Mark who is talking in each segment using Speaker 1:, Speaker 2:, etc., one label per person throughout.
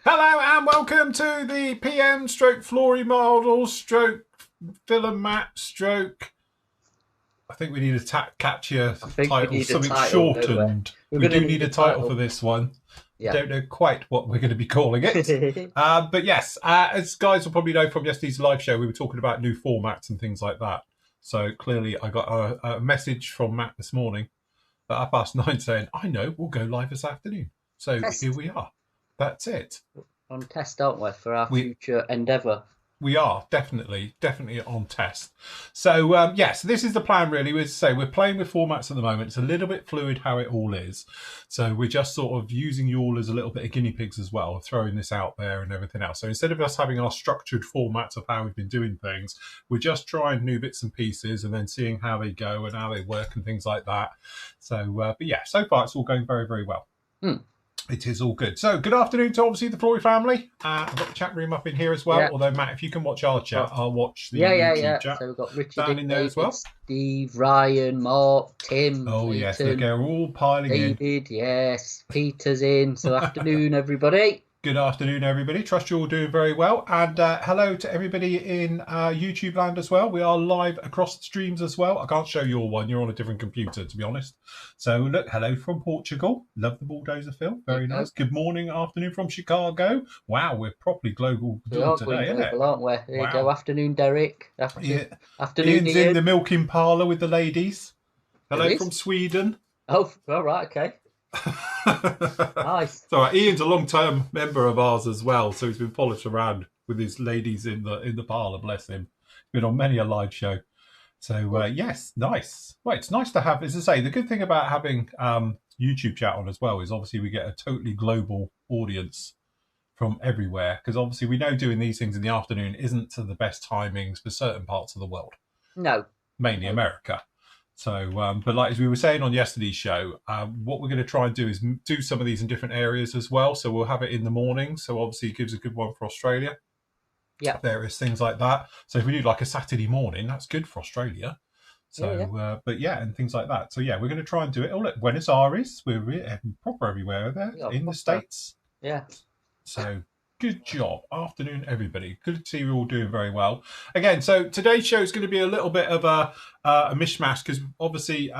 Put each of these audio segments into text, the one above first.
Speaker 1: Hello and welcome to the PM stroke Flory model stroke film map stroke. I think we need a catchier title, something shortened. We do need a title for this one. Yeah. I don't know quite what we're going to be calling it. But yes, as guys will probably know from yesterday's live show, we were talking about new formats and things like that. So clearly I got a message from Matt this morning at 9:30 saying, I know, we'll go live this afternoon. So here we are. That's it.
Speaker 2: On test, aren't we, for our future endeavour?
Speaker 1: We are definitely on test. So yes, this is the plan really. We're playing with formats at the moment. It's a little bit fluid how it all is. So we're just sort of using you all as a little bit of guinea pigs as well, throwing this out there and everything else. So instead of us having our structured formats of how we've been doing things, we're just trying new bits and pieces and then seeing how they go and how they work and things like that. So, but yeah, so far it's all going very, very well. It is all good. So, good afternoon to obviously the Flory family. I've got the chat room up in here as well. Yeah. Although, Matt, if you can watch our chat, I'll watch the YouTube chat.
Speaker 2: So we've got Richard
Speaker 1: down in there as well.
Speaker 2: Steve, Ryan, Mark, Tim.
Speaker 1: Oh, Leighton, yes, they're all piling in.
Speaker 2: David, yes. Peter's in. So, afternoon, everybody.
Speaker 1: Good afternoon, everybody. Trust you're all doing very well. And hello to everybody in YouTube land as well. We are live across the streams as well. I can't show your one. You're on a different computer, to be honest. So, look, hello from Portugal. Love the bulldozer film. Very nice. Good morning, afternoon from Chicago. Wow, we're properly global today, isn't it?
Speaker 2: Aren't we? There you go. Afternoon, Derek. Afternoon,
Speaker 1: Ian's in the milking parlour with the ladies. Hello from Sweden.
Speaker 2: Oh, all right, okay. Nice.
Speaker 1: So Ian's a long-term member of ours as well, so he's been followed around with his ladies in the parlour. Bless him. Been on many a live show. So yes, nice. Well, it's nice to have. As I say, the good thing about having YouTube chat on as well is obviously we get a totally global audience from everywhere, because obviously we know doing these things in the afternoon isn't to the best timings for certain parts of the world.
Speaker 2: No,
Speaker 1: mainly America. So, but like as we were saying on yesterday's show, what we're going to try and do is do some of these in different areas as well. So we'll have it in the morning. So obviously it gives a good one for Australia.
Speaker 2: Yeah.
Speaker 1: Various things like that. So if we do like a Saturday morning, that's good for Australia. So, but yeah, and things like that. So yeah, we're going to try and do it. Oh, look, Buenos Aires, we're proper everywhere there in the States.
Speaker 2: Yeah.
Speaker 1: So good job. Afternoon, everybody. Good to see you all doing very well. Again, so today's show is going to be a little bit of a mishmash because obviously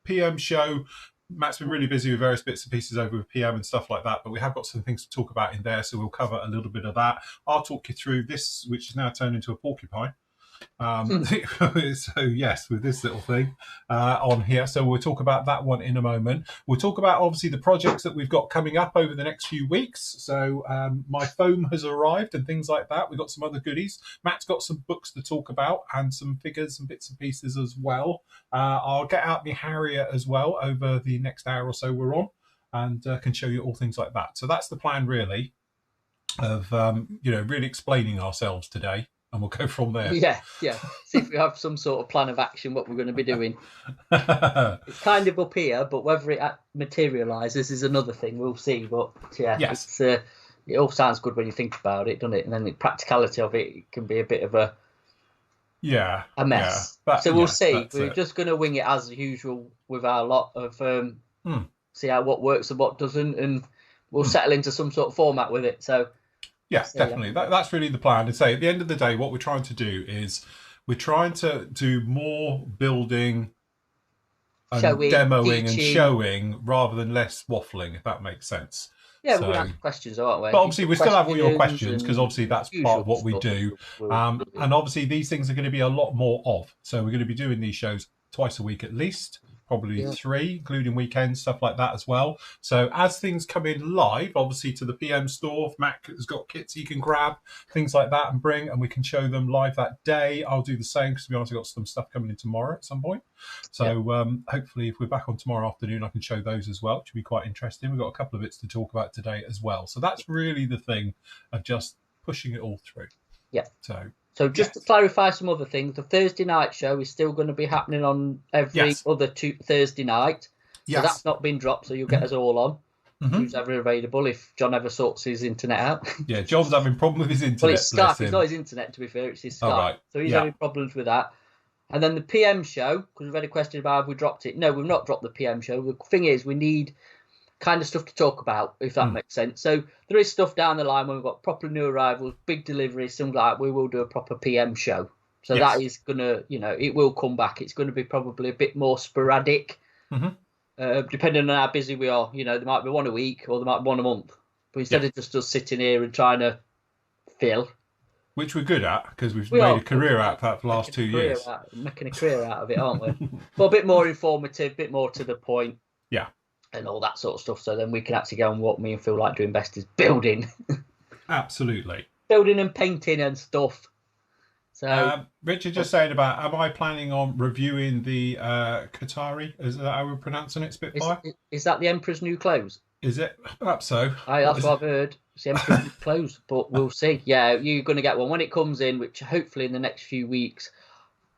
Speaker 1: PM show, Matt's been really busy with various bits and pieces over with PM and stuff like that, but we have got some things to talk about in there, so we'll cover a little bit of that. I'll talk you through this, which is now turned into a porcupine. So yes, with this little thing on here, so we'll talk about that one in a moment. We'll talk about obviously the projects that we've got coming up over the next few weeks. So my foam has arrived and things like that. We've got some other goodies. Matt's got some books to talk about and some figures and bits and pieces as well. I'll get out my Harrier as well over the next hour or so we're on, and can show you all things like that. So that's the plan really of really explaining ourselves today. And we'll go from there.
Speaker 2: Yeah. See if we have some sort of plan of action, what we're going to be doing. It's kind of up here, but whether it materialises is another thing. We'll see. But yeah, yes. It all sounds good when you think about it, doesn't it? And then the practicality of it can be a bit of a mess. Yeah, so we'll see. We're just going to wing it as usual with our lot of see how what works and what doesn't, and we'll settle into some sort of format with it. So.
Speaker 1: Yes, definitely. That's really the plan. To say at the end of the day, what we're trying to do is we're trying to do more building and demoing and showing rather than less waffling, if that makes sense.
Speaker 2: Yeah, we're going to ask questions, aren't we?
Speaker 1: But obviously, we still have all your questions because obviously that's part of what we do. And obviously, these things are going to be a lot more of. So we're going to be doing these shows twice a week at least. Probably 3, including weekends, stuff like that as well. So as things come in live, obviously to the PM store, Mac has got kits he can grab, things like that and bring, and we can show them live that day. I'll do the same because, to be honest, I've got some stuff coming in tomorrow at some point. So hopefully if we're back on tomorrow afternoon, I can show those as well, which will be quite interesting. We've got a couple of bits to talk about today as well. So that's really the thing of just pushing it all through.
Speaker 2: Yeah. So just to clarify some other things, the Thursday night show is still going to be happening on every other Thursday night. So that's not been dropped, so you'll get us all on. Who's ever available if John ever sorts his internet out.
Speaker 1: Yeah, John's having a problem with his internet.
Speaker 2: Well, it's Skype. It's not his internet, to be fair. It's his Skype.
Speaker 1: Right.
Speaker 2: So he's having problems with that. And then the PM show, because we've had a question about have we dropped it. No, we've not dropped the PM show. The thing is, we need kind of stuff to talk about, if that makes sense. So there is stuff down the line when we've got proper new arrivals, big deliveries, something like that. We will do a proper PM show. So that is going to, it will come back. It's going to be probably a bit more sporadic, depending on how busy we are. There might be one a week or there might be one a month. But instead of just us sitting here and trying to fill.
Speaker 1: Which we're good at, because we've made a career out of that for the last 2 years.
Speaker 2: Making a career out of it, aren't we? But a bit more informative, a bit more to the point.
Speaker 1: Yeah.
Speaker 2: And all that sort of stuff. So then we can actually go and what me and Phil like doing best is building.
Speaker 1: Absolutely.
Speaker 2: Building and painting and stuff. So
Speaker 1: Richard just saying about, am I planning on reviewing the Qatari? Is that how we're pronouncing it, Spitfire?
Speaker 2: Is that the Emperor's New Clothes?
Speaker 1: Is it? Perhaps so.
Speaker 2: That's what I've heard. It's the Emperor's New Clothes, but we'll see. Yeah, you're going to get one when it comes in, which hopefully in the next few weeks,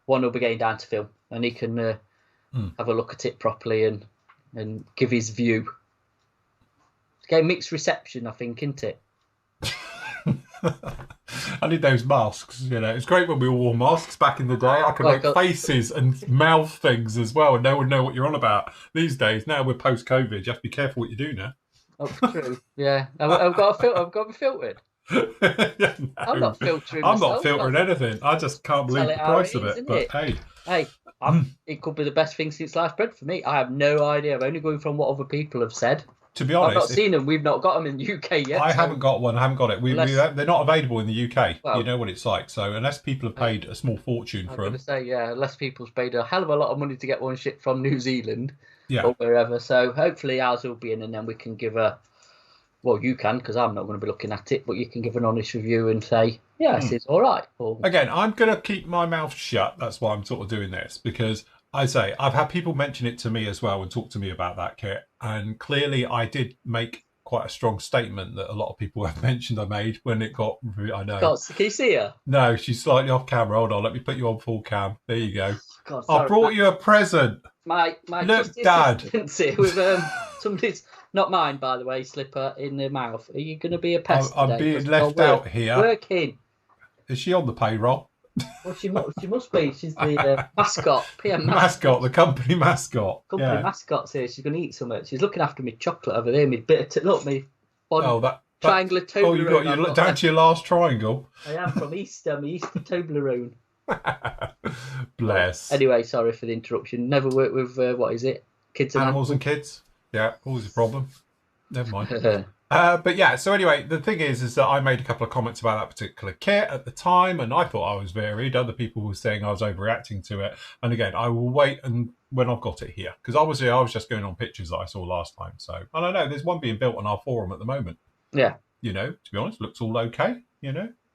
Speaker 2: one will be getting down to Phil, and he can have a look at it properly and give his view. It's getting mixed reception, I think, isn't it?
Speaker 1: I need those masks, It's great when we all wore masks back in the day. I could make faces and mouth things as well, and no one know what you're on about. These days, now we're post-COVID, you have to be careful what you do now.
Speaker 2: Oh, true. Yeah. I've got to be filtered.
Speaker 1: No,
Speaker 2: I'm not filtering
Speaker 1: I'm not filtering anything. I just can't believe the price of it. But hey.
Speaker 2: It could be the best thing since sliced bread for me. I have no idea. I'm only going from what other people have said.
Speaker 1: To be honest,
Speaker 2: I've not seen them. We've not got them in the UK yet.
Speaker 1: I haven't got one. I haven't got it. They're not available in the UK. Well, you know what it's like. So unless people have paid a small fortune for them.
Speaker 2: Unless people's paid a hell of a lot of money to get one shipped from New Zealand
Speaker 1: or
Speaker 2: wherever. So hopefully ours will be in, and then we can give you can, because I'm not going to be looking at it, but you can give an honest review and say, this is all right.
Speaker 1: Again, I'm going to keep my mouth shut. That's why I'm sort of doing this, because I've had people mention it to me as well and talk to me about that kit. And clearly I did make quite a strong statement that a lot of people have mentioned I made when it got, I know.
Speaker 2: God, can you see her?
Speaker 1: No, she's slightly off camera. Hold on, let me put you on full cam. There you go.
Speaker 2: God,
Speaker 1: I brought you a present.
Speaker 2: My
Speaker 1: Look, Dad.
Speaker 2: Here with somebody's, not mine, by the way, slipper in the mouth. Are you going to be a pest
Speaker 1: I'm
Speaker 2: today?
Speaker 1: being left out here.
Speaker 2: Working.
Speaker 1: Is she on the payroll?
Speaker 2: Well, she must be. She's the mascot, PM
Speaker 1: mascot, the company mascot.
Speaker 2: Mascot's here. She's going to eat something. She's looking after me chocolate over there. Me body, triangular Toblerone.
Speaker 1: Oh, you look down to your last triangle.
Speaker 2: I am from Easter. My Easter Toblerone.
Speaker 1: Bless.
Speaker 2: Anyway, sorry for the interruption. Never worked with what is it? Kids and
Speaker 1: animals and kids. Yeah, always a problem. Never mind. But yeah, so anyway, the thing is that I made a couple of comments about that particular kit at the time, and I thought I was varied. Other people were saying I was overreacting to it. And again, I will wait and when I've got it here, because obviously I was just going on pictures that I saw last time. So I don't know. There's one being built on our forum at the moment.
Speaker 2: Yeah.
Speaker 1: To be honest, looks all okay.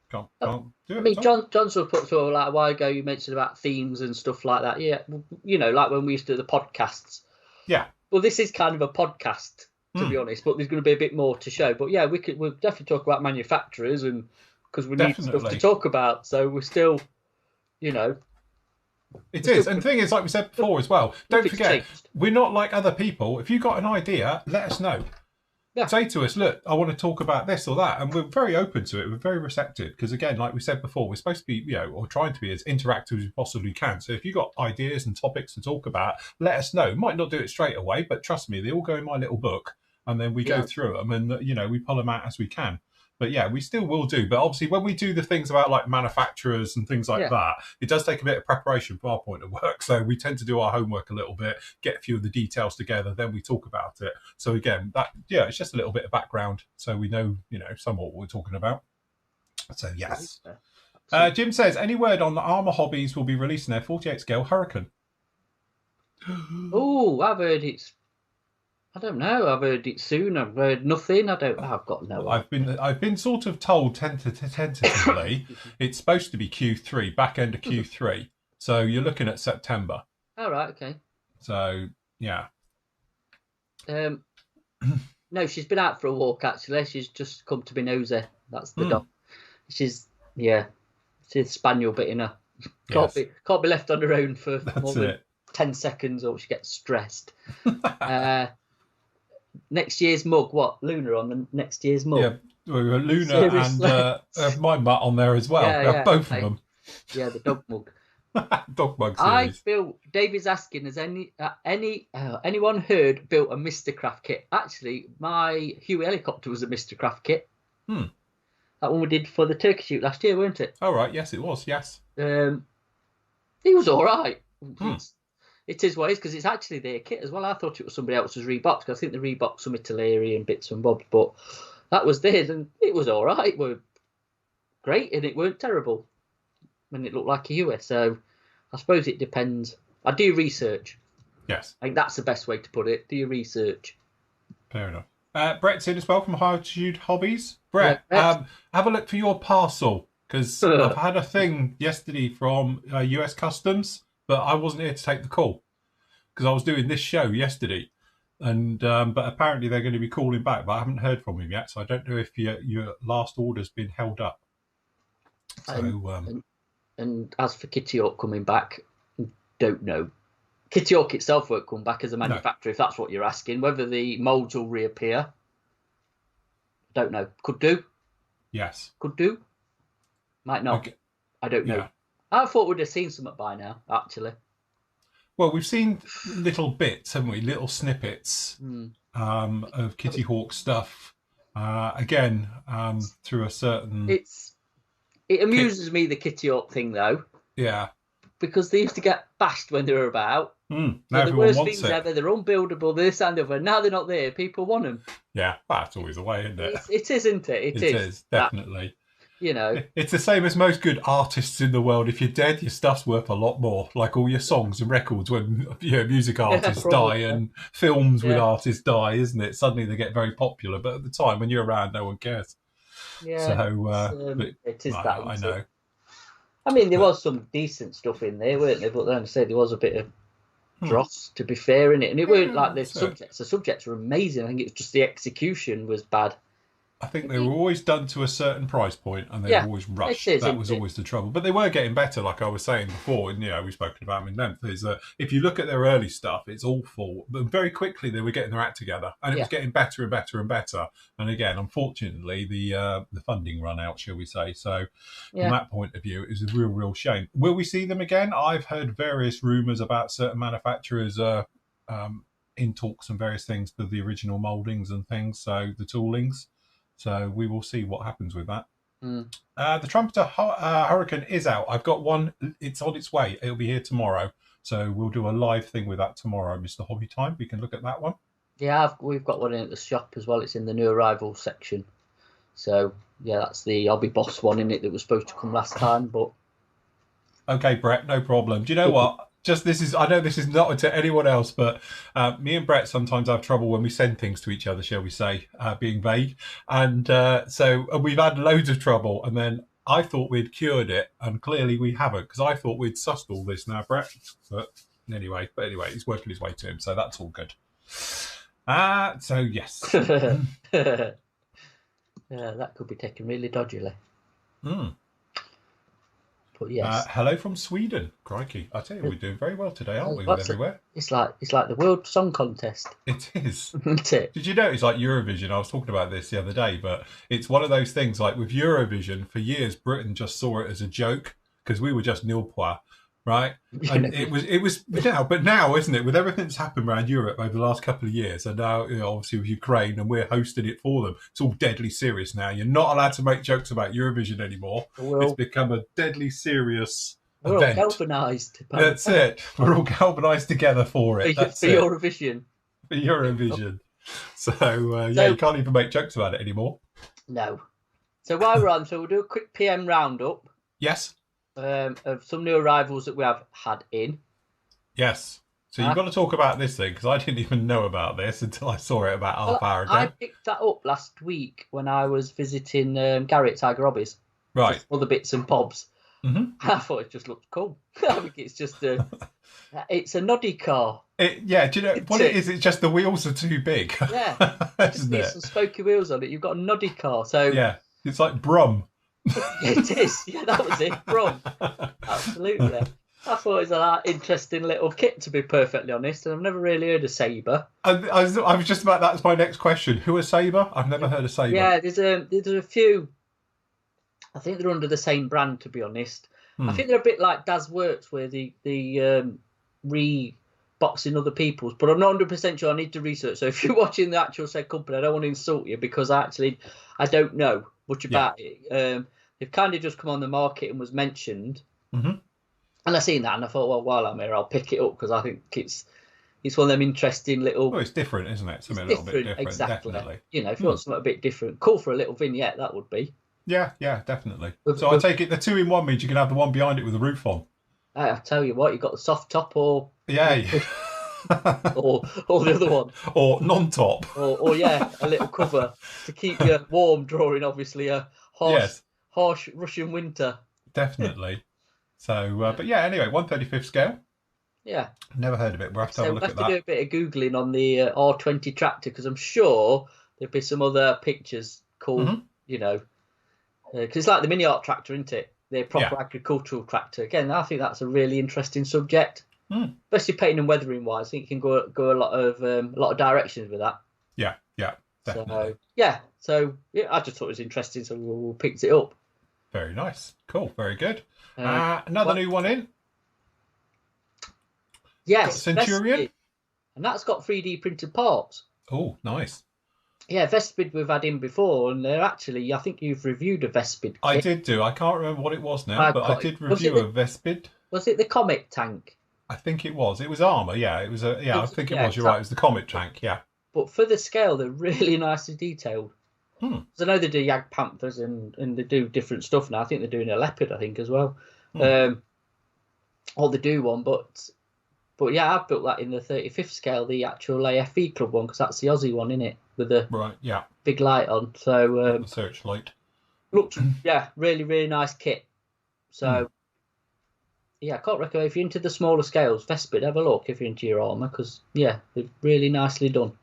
Speaker 1: Can't do it.
Speaker 2: I mean, John sort of put through like a while ago. You mentioned about themes and stuff like that. Yeah, like when we used to do the podcasts.
Speaker 1: Yeah.
Speaker 2: Well, this is kind of a podcast, to be honest, but there's going to be a bit more to show. But yeah, we'll definitely talk about manufacturers, and because we need stuff to talk about. So we're still,
Speaker 1: It is. And the thing is, like we said before as well, don't forget, we're not like other people. If you've got an idea, let us know. Yeah. Say to us, look, I want to talk about this or that. And we're very open to it. We're very receptive. Because again, like we said before, we're supposed to be, or trying to be as interactive as we possibly can. So if you've got ideas and topics to talk about, let us know. Might not do it straight away, but trust me, they all go in my little book. And then we go through them and, we pull them out as we can. But yeah, we still will do. But obviously, when we do the things about like manufacturers and things like that, it does take a bit of preparation from our point of work. So we tend to do our homework a little bit, get a few of the details together, then we talk about it. So again, it's just a little bit of background, so we know, somewhat what we're talking about. So yes. Jim says, any word on the Armour Hobbies will be releasing their 48 scale Hurricane?
Speaker 2: Oh, I've heard it's. I don't know. I've heard it soon. I've heard nothing. I've got no.
Speaker 1: I've been sort of told tentatively it's supposed to be Q3, back end of Q3. So you're looking at September.
Speaker 2: All right. Okay.
Speaker 1: So yeah.
Speaker 2: No, she's been out for a walk actually. She's just come to be nosy. That's the dog. She's a spaniel bit in her. Can't be left on her own for more than 10 seconds or she gets stressed. Next year's mug, what? Luna on the next year's mug?
Speaker 1: Yeah, we've got Luna and my mutt on there as well. Both of them.
Speaker 2: Yeah, the dog mug.
Speaker 1: Dog Mug
Speaker 2: I
Speaker 1: series.
Speaker 2: built. David's asking, has anyone heard built a Mr. Craft kit? Actually, my Huey helicopter was a Mr. Craft kit.
Speaker 1: Hmm.
Speaker 2: That one we did for the turkey shoot last year, weren't it?
Speaker 1: Oh right, yes, it was. Yes.
Speaker 2: He was all right.
Speaker 1: Hmm.
Speaker 2: It is what it is, because it's actually their kit as well. I thought it was somebody else's Reeboks, because I think the Reeboks some Italeri and bits and bobs, but that was theirs, and it was all right. It were great, and it weren't terrible. And it looked like a Huey, so I suppose it depends. I do research.
Speaker 1: Yes.
Speaker 2: I think that's the best way to put it. Do your research.
Speaker 1: Fair enough. Brett's in as well from High-Altitude Hobbies. Brett,
Speaker 2: Yeah,
Speaker 1: have a look for your parcel, because I've had a thing yesterday from US Customs, but I wasn't here to take the call because I was doing this show yesterday. And but apparently they're going to be calling back, but I haven't heard from him yet, so I don't know if your last order's been held up. So
Speaker 2: and as for Kitty Hawk coming back, don't know. Kitty Hawk itself won't come back as a manufacturer, if that's what you're asking. Whether the moulds will reappear, don't know. Could do.
Speaker 1: Yes.
Speaker 2: Could do. Might not.
Speaker 1: Okay.
Speaker 2: I don't know.
Speaker 1: Yeah.
Speaker 2: I thought we'd have seen something by now, actually.
Speaker 1: Well, we've seen little bits, haven't we? Little snippets of Kitty Hawk stuff. Again, through a certain...
Speaker 2: It amuses me, the Kitty Hawk thing, though.
Speaker 1: Yeah.
Speaker 2: Because they used to get bashed when they were about.
Speaker 1: Now
Speaker 2: the worst things ever. They're unbuildable, this and the other. Now they're not there. People want them.
Speaker 1: Yeah, that's always the way, isn't it?
Speaker 2: It is, isn't it?
Speaker 1: It is, definitely.
Speaker 2: You know,
Speaker 1: it's the same as most good artists in the world. If you're dead, your stuff's worth a lot more. Like all your songs and records, when music artists die and films with artists die, isn't it? Suddenly they get very popular, but at the time when you're around, no one cares.
Speaker 2: Yeah,
Speaker 1: so
Speaker 2: it is
Speaker 1: that. I know.
Speaker 2: I mean, there was some decent stuff in there, weren't there? But then I say there was a bit of dross, to be fair, in it, and it weren't like the subjects. The subjects were amazing. I think it was just the execution was bad.
Speaker 1: I think they were always done to a certain price point, and they were always rushed. That was always the trouble. But they were getting better, like I was saying before, and we've spoken about them in length. If you look at their early stuff, it's awful. But very quickly they were getting their act together, and it was getting better and better and better. And again, unfortunately, the funding ran out, shall we say? So from that point of view, it was a real shame. Will we see them again? I've heard various rumours about certain manufacturers in talks and various things for the original mouldings and things, so the toolings. So we will see what happens with that. The Trumpeter Hurricane is out. I've got one. It's on its way. It'll be here tomorrow. So we'll do a live thing with that tomorrow, Mr. Hobby Time. We can look at that one.
Speaker 2: Yeah, we've got one in at the shop as well. It's in the new arrival section. So, yeah, that's the Hobby Boss one in it that was supposed to come last time. But
Speaker 1: okay, Brett, no problem. Do you know what? I know this is not to anyone else, but me and Brett sometimes have trouble when we send things to each other, shall we say, being vague. And so we've had loads of trouble. And then I thought we'd cured it, and clearly we haven't, because I thought we'd sussed all this now, Brett. But anyway, it's working its way to him, so that's all good. So yes.
Speaker 2: Yeah, that could be taken really dodgily. But yes.
Speaker 1: Hello from Sweden. Crikey. I tell you, we're doing very well today, aren't we, with everywhere?
Speaker 2: It's like the World Song Contest.
Speaker 1: It is.
Speaker 2: Isn't it?
Speaker 1: Did you know it's like Eurovision? I was talking about this the other day, but it's one of those things, like with Eurovision, for years, Britain just saw it as a joke, because we were just nil point, right? And it was now, but now, isn't it? With everything that's happened around Europe over the last couple of years, and now, obviously with Ukraine, and we're hosting it for them, it's all deadly serious now. You're not allowed to make jokes about Eurovision anymore. It's become a deadly serious event.
Speaker 2: We're all galvanised.
Speaker 1: That's it. We're all galvanised together for it.
Speaker 2: For Eurovision.
Speaker 1: For Eurovision. So, you can't even make jokes about it anymore.
Speaker 2: No. So while we're on, we'll do a quick PM roundup.
Speaker 1: Yes.
Speaker 2: Of some new arrivals that we have had in.
Speaker 1: Yes. So you've got to talk about this thing, because I didn't even know about this until I saw it about half hour ago.
Speaker 2: I picked that up last week when I was visiting Gary at Tiger Hobbies.
Speaker 1: Right.
Speaker 2: Just other bits and bobs. I thought it just looked cool. I think it's just it's a noddy car.
Speaker 1: Do you know what it is? It's just the wheels are too big.
Speaker 2: Yeah. Isn't it? Some spokey wheels on it. You've got a noddy car. So
Speaker 1: yeah, it's like Brum.
Speaker 2: It is. Yeah, that was it. Brum. Absolutely. I thought it was an interesting little kit, to be perfectly honest, and I've never really heard of Sabre.
Speaker 1: I was just about that's my next question. Who is Sabre? I've never heard of Sabre.
Speaker 2: Yeah, there's a few. I think they're under the same brand, to be honest. I think they're a bit like Daz Works, where the reboxing other people's, but I'm not 100% sure. I need to research. So if you're watching the actual said company, I don't want to insult you because I don't know much about it. They've kind of just come on the market and was mentioned, and I seen that and I thought, well, while I'm here, I'll pick it up because I think it's one of them interesting little.
Speaker 1: Well, it's different, isn't it? Something a little bit different,
Speaker 2: exactly.
Speaker 1: Definitely.
Speaker 2: You know, if you want something a bit different, cool for a little vignette, that would be.
Speaker 1: Yeah, definitely. So I take it the 2-in-1 means you can have the one behind it with the roof on.
Speaker 2: I tell you what, you got the soft top or
Speaker 1: or
Speaker 2: the other one,
Speaker 1: or non-top,
Speaker 2: or a little cover to keep you warm during obviously a harsh Russian winter.
Speaker 1: Definitely. So, but yeah, anyway, 1/35th scale.
Speaker 2: Yeah,
Speaker 1: never heard of it. We'll have to have a look at that.
Speaker 2: We'll have to do a bit of googling on the R20 tractor because I'm sure there'll be some other pictures called, you know. Because it's like the mini art tractor, isn't it? The proper agricultural tractor. Again, I think that's a really interesting subject, especially painting and weathering wise. I think you can go a lot of directions with that.
Speaker 1: Yeah, definitely.
Speaker 2: So I just thought it was interesting, so we'll picked it up.
Speaker 1: Very nice, cool, very good. Another new one in.
Speaker 2: Yes,
Speaker 1: Centurion,
Speaker 2: and that's got 3D printed parts.
Speaker 1: Oh, nice.
Speaker 2: Yeah, Vespid we've had in before, and they're actually, I think you've reviewed a Vespid kit.
Speaker 1: I did do. I can't remember what it was now, but I did review a Vespid.
Speaker 2: Was it the Comet tank?
Speaker 1: I think it was. It was armour, yeah. It was a I think it was. You're right. It was the Comet tank, yeah.
Speaker 2: But for the scale, they're really nicely detailed. Because I know they do Jagd Panthers and they do different stuff now. I think they're doing a Leopard, I think, as well. Or they do one, but yeah, I've built that in the 35th scale, the actual AFE Club one, because that's the Aussie one, isn't it? With the big light on. So
Speaker 1: the searchlight.
Speaker 2: Looks, really, really nice kit. So I can't recommend if you're into the smaller scales, Vespid, have a look if you're into your armour, because they're really nicely done.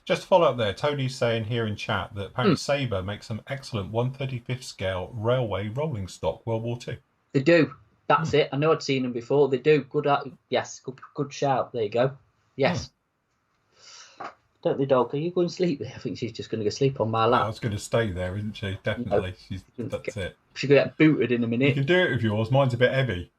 Speaker 1: Just to follow up there, Tony's saying here in chat that apparently Sabre makes some excellent 1/35th scale railway rolling stock World War II.
Speaker 2: They do. That's it. I know I'd seen them before. They do. Good. Yes. Good shout. There you go. Yes. Don't the dog? Are you going to sleep there? I think she's just going to go sleep on my lap.
Speaker 1: I was going to stay there, isn't she? Definitely. That's it.
Speaker 2: She'll get booted in a minute.
Speaker 1: You can do it with yours. Mine's a bit heavy.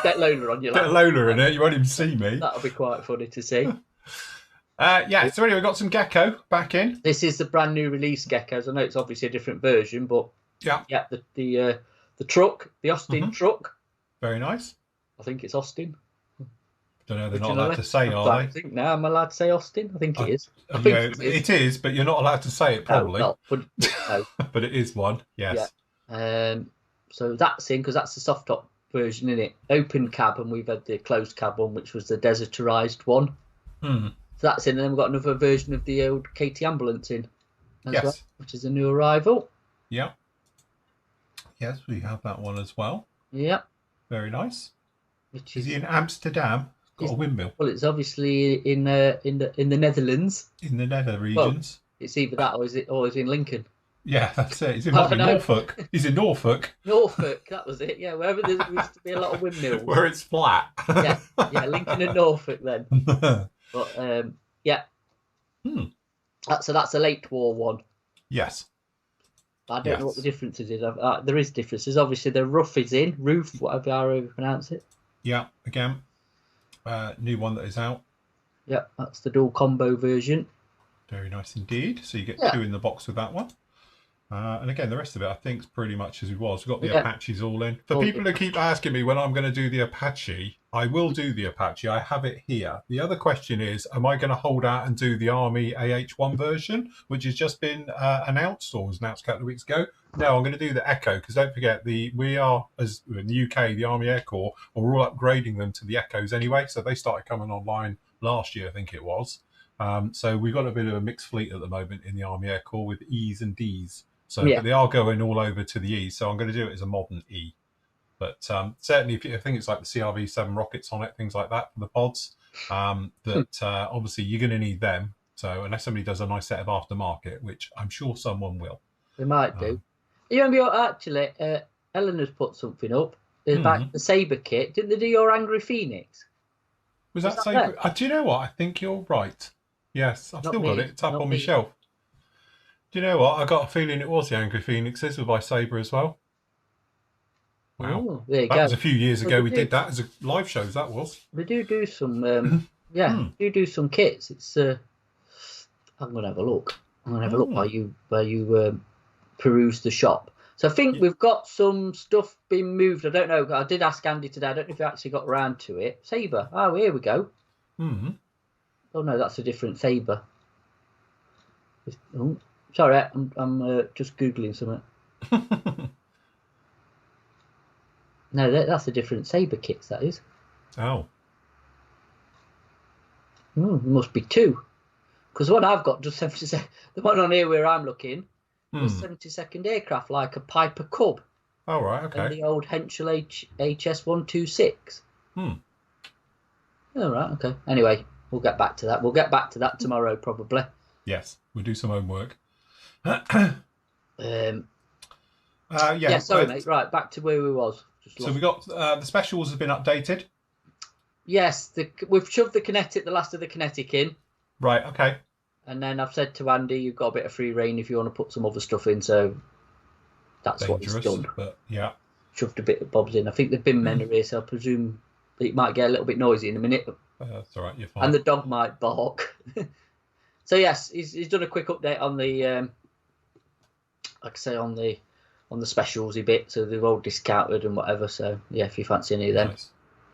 Speaker 2: Get Lola on your lap.
Speaker 1: Get Lola in it. You won't even see me.
Speaker 2: That'll be quite funny to see.
Speaker 1: So anyway, we've got some Gecko back in.
Speaker 2: This is the brand new release Geckos. I know it's obviously a different version, but the truck, the Austin truck.
Speaker 1: Very nice.
Speaker 2: I think it's Austin.
Speaker 1: Don't know. They're not allowed to say, are they?
Speaker 2: I think now I'm allowed to say Austin. I think it is.
Speaker 1: It is, but you're not allowed to say it probably.
Speaker 2: No, no.
Speaker 1: But it is one. Yes.
Speaker 2: Yeah. So that's in because that's the soft top version, isn't it? Open cab, and we've had the closed cab one, which was the deserterized one. So that's in, and then we've got another version of the old KT ambulance in as well, which is a new arrival.
Speaker 1: Yeah. Yes, we have that one as well.
Speaker 2: Yeah.
Speaker 1: Very nice. Is he in Amsterdam? Got a windmill.
Speaker 2: Well, it's obviously in the Netherlands.
Speaker 1: In the nether regions.
Speaker 2: Well, it's either that or is it in Lincoln?
Speaker 1: Yeah, that's it. He's in Norfolk. He's in Norfolk.
Speaker 2: Norfolk, that was it. Yeah, wherever there used to be a lot of windmills.
Speaker 1: Where it's flat.
Speaker 2: yeah, Lincoln and Norfolk then. But so that's a late war one.
Speaker 1: Yes.
Speaker 2: I don't know what the differences is. There is differences. Obviously, the roof, whatever however you pronounce it.
Speaker 1: Yeah, again, new one that is out.
Speaker 2: Yeah, that's the dual combo version.
Speaker 1: Very nice indeed. So you get two in the box with that one. And again, the rest of it, I think, is pretty much as it was. We've got the Apaches all in. For people who keep asking me when I'm going to do the Apache, I will do the Apache. I have it here. The other question is, am I going to hold out and do the Army AH1 version, which has just been announced or was announced a couple of weeks ago? No, I'm going to do the Echo, because don't forget, we are, as in the UK, the Army Air Corps, we're all upgrading them to the Echoes anyway. So they started coming online last year, I think it was. So we've got a bit of a mixed fleet at the moment in the Army Air Corps with E's and D's. So but they are going all over to the E. So I'm going to do it as a modern E. But certainly, I think it's like the CRV7 rockets on it, things like that for the pods. Obviously you're going to need them. So unless somebody does a nice set of aftermarket, which I'm sure someone will.
Speaker 2: They might do. You remember actually, Eleanor's put something up about the Sabre kit. Didn't they do your Angry Phoenix?
Speaker 1: Was that Sabre? Do you know what? I think you're right. Yes, I've still got it. It's up on my shelf. Do you know what? I got a feeling it was the Angry Phoenixes by Sabre as well. Wow.
Speaker 2: Oh, there you
Speaker 1: that
Speaker 2: go.
Speaker 1: was a few years ago. We did that as a live shows. That was.
Speaker 2: We do some. Do some kits. It's. I'm gonna have a look. I'm gonna have a look while you peruse the shop. So I think we've got some stuff being moved. I don't know. I did ask Andy today. I don't know if he actually got around to it. Sabre. Oh, here we go. Oh no, that's a different Sabre. Oh, sorry, I'm just googling something. No, that's a different Sabre kits. That is.
Speaker 1: Oh.
Speaker 2: There must be two, because what I've got just 70. The one on here where I'm looking was 72nd Aircraft, like a Piper Cub.
Speaker 1: Oh right, okay.
Speaker 2: And the old Henschel HS126.
Speaker 1: Hmm.
Speaker 2: All right, okay. Anyway, we'll get back to that. We'll get back to that tomorrow, probably.
Speaker 1: Yes, we'll do some homework.
Speaker 2: Yeah, sorry, mate. Right, back to where we was.
Speaker 1: So we got the specials have been updated.
Speaker 2: Yes, we've shoved the last of the kinetic in.
Speaker 1: Right, okay.
Speaker 2: And then I've said to Andy, you've got a bit of free reign if you want to put some other stuff in. So that's
Speaker 1: dangerous,
Speaker 2: what he's done.
Speaker 1: But yeah,
Speaker 2: shoved a bit of bobs in. I think the bin men are here, so I presume it might get a little bit noisy in a minute.
Speaker 1: That's all right. You're fine.
Speaker 2: And the dog might bark. So yes, he's done a quick update on the, like I say, on the specialsy bit. So they're all discounted and whatever. So yeah, if you fancy any of them.
Speaker 1: Nice.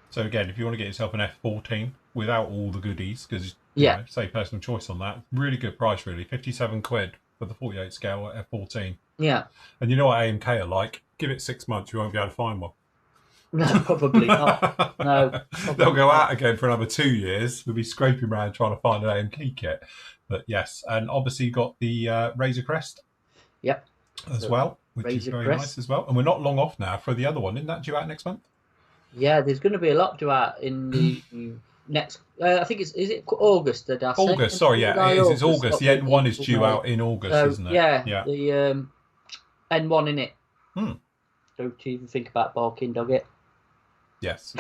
Speaker 1: So again, if you want to get yourself an F14 without all the goodies, because say personal choice on that, really good price, really, £57 for the 48 scale at F14.
Speaker 2: Yeah.
Speaker 1: And you know what AMK are like? Give it 6 months, you won't be able to find one.
Speaker 2: No, probably not. No,
Speaker 1: they'll go out again for another 2 years. We'll be scraping around trying to find an AMK kit. But yes, and obviously you got the Razor Crest.
Speaker 2: Yep.
Speaker 1: As well, which is very nice as well. And we're not long off now for the other one. Isn't that due out next month?
Speaker 2: Yeah, there's going to be a lot due out in the next. I think is it August? Did I say?
Speaker 1: August, sorry, yeah, it is. It's August. The N1 is due out in August, isn't it?
Speaker 2: Yeah, the N1 in it. Don't even think about barking, dog it.
Speaker 1: Yes.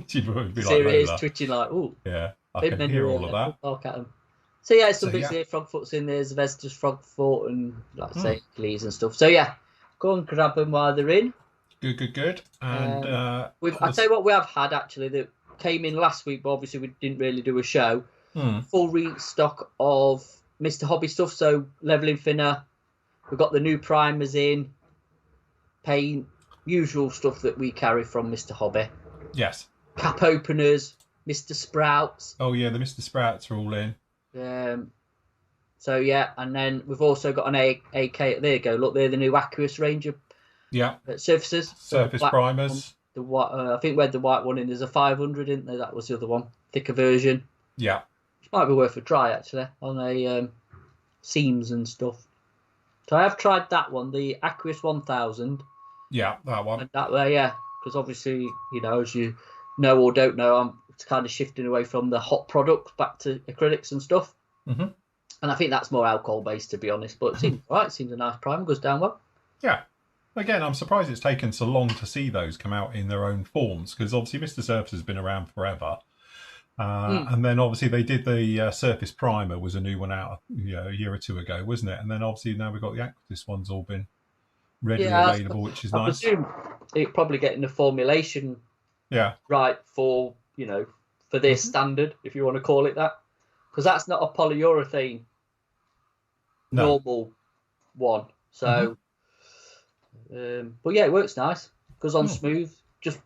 Speaker 2: She'd be like, serious twitching like, ooh.
Speaker 1: Yeah, I can hear all of that.
Speaker 2: Bark at them. So yeah, some bits here. Frogfoot's in there. Zvesta's Frogfoot and like I say, Lee's and stuff. So yeah, go and grab them while they're in.
Speaker 1: Good. And
Speaker 2: I'll tell you what we have had actually that came in last week, but obviously we didn't really do a show. Full restock of Mr. Hobby stuff. So leveling thinner. We've got the new primers in. Paint. Usual stuff that we carry from Mr. Hobby. Yes. Cap openers. Mr. Sprouts.
Speaker 1: Oh yeah, the Mr. Sprouts are all in.
Speaker 2: So yeah, and then we've also got an AK. There you go. Look, they're the new Aqueous range of surfaces.
Speaker 1: Surface primers.
Speaker 2: The white, I think we had the white one in. There's a 500, isn't there? That was the other one, thicker version. Yeah, which might be worth a try actually on a seams and stuff. So I have tried that one, the Aqueous 1000.
Speaker 1: Yeah, that one.
Speaker 2: And that way, yeah, because obviously, you know, as you know or don't know, I'm kind of shifting away from the hot products back to acrylics and stuff. And I think that's more alcohol based, to be honest. But it seems right. It seems a nice primer, goes down well.
Speaker 1: Yeah. Again, I'm surprised it's taken so long to see those come out in their own forms, because obviously Mr. Surface has been around forever. And then obviously they did the Surface Primer was a new one out a year or two ago, wasn't it? And then obviously now we've got the Aqueous one's all been readily available, which is nice.
Speaker 2: I presume it's probably getting the formulation right for, you know, for their standard, if you want to call it that. Because that's not a polyurethane normal one. So, but yeah, it works nice. Goes on smooth. Just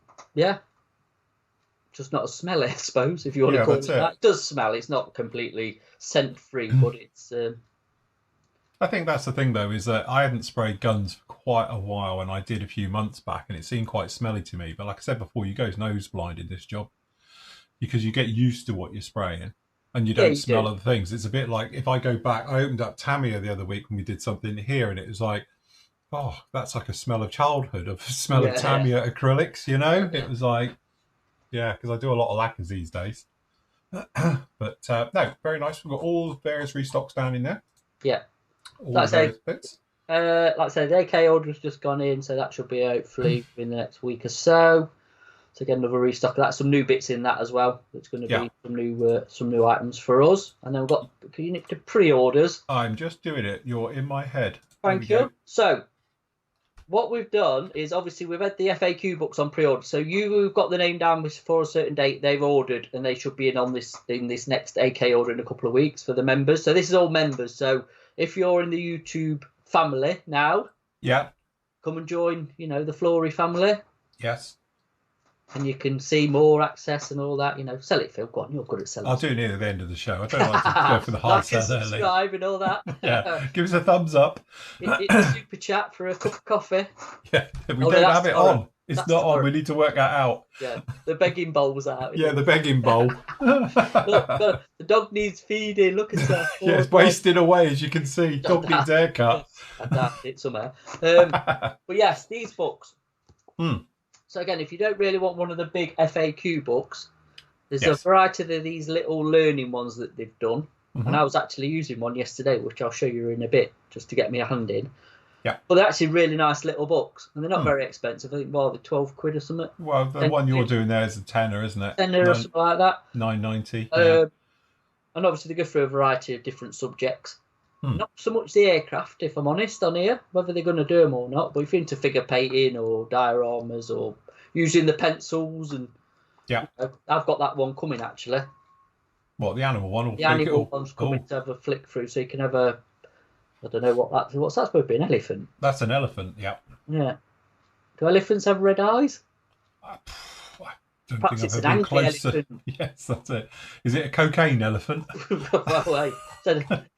Speaker 2: not as smelly, I suppose, if you want to call it that. It does smell. It's not completely scent-free, but it's...
Speaker 1: I think that's the thing, though, is that I hadn't sprayed guns for quite a while, and I did a few months back, and it seemed quite smelly to me. But like I said before, you go nose blind in this job because you get used to what you're spraying, and you don't smell other things. It's a bit like if I go back, I opened up Tamiya the other week when we did something here, and it was like, oh, that's like a smell of childhood, of smell of Tamiya acrylics, you know? It was like, because I do a lot of lacquers these days. But no, very nice. We've got all the various restocks down in there.
Speaker 2: Yeah. Like I say, the AK order has just gone in, so that should be hopefully in the next week or so. To get another restock of that, some new bits in that as well. It's going to be some new items for us, and then we've got the pre-orders.
Speaker 1: I'm just doing it. You're in my head.
Speaker 2: Thank you. So what we've done is obviously we've had the FAQ books on pre-order. So you've got the name down for a certain date. They've ordered, and they should be in this next AK order in a couple of weeks for the members. So this is all members. So if you're in the YouTube family now, come and join. The Flory family.
Speaker 1: Yes.
Speaker 2: And you can see more access and all that. Sell it, Phil. Go on, you're good at selling.
Speaker 1: I'll do it near the end of the show. I don't like to go for the hard sell early.
Speaker 2: Subscribe and all that.
Speaker 1: Yeah, give us a thumbs up.
Speaker 2: It's a super chat for a cup of coffee.
Speaker 1: Yeah, we don't have it on. It's not on. We need to work that out.
Speaker 2: Yeah, the begging bowl's out.
Speaker 1: Yeah, the begging bowl.
Speaker 2: Look, the dog needs feeding. Look at that.
Speaker 1: Yeah, it's wasting away, as you can see. Dog needs a haircut.
Speaker 2: It's somewhere. But yes, these books. So again, if you don't really want one of the big FAQ books, there's a variety of these little learning ones that they've done. And I was actually using one yesterday, which I'll show you in a bit, just to get me a hand in. Yeah. But they're actually really nice little books, and they're not very expensive. I think, they're 12 quid or something.
Speaker 1: Well, the one you're doing there is a tenner, isn't it?
Speaker 2: Tenner or something like that.
Speaker 1: £9.90.
Speaker 2: And obviously they go through a variety of different subjects. Not so much the aircraft, if I'm honest, on here, whether they're going to do them or not. But if you're into figure painting or dioramas or using the pencils, and I've got that one coming actually.
Speaker 1: What, the animal one?
Speaker 2: The animal one's coming to have a flick through, so you can have a. I don't know what's that supposed to be? An elephant?
Speaker 1: That's an elephant. Yeah.
Speaker 2: Yeah. Do elephants have red eyes?
Speaker 1: Perhaps it's an angry elephant. Yes, that's it. Is it a cocaine elephant?
Speaker 2: Well,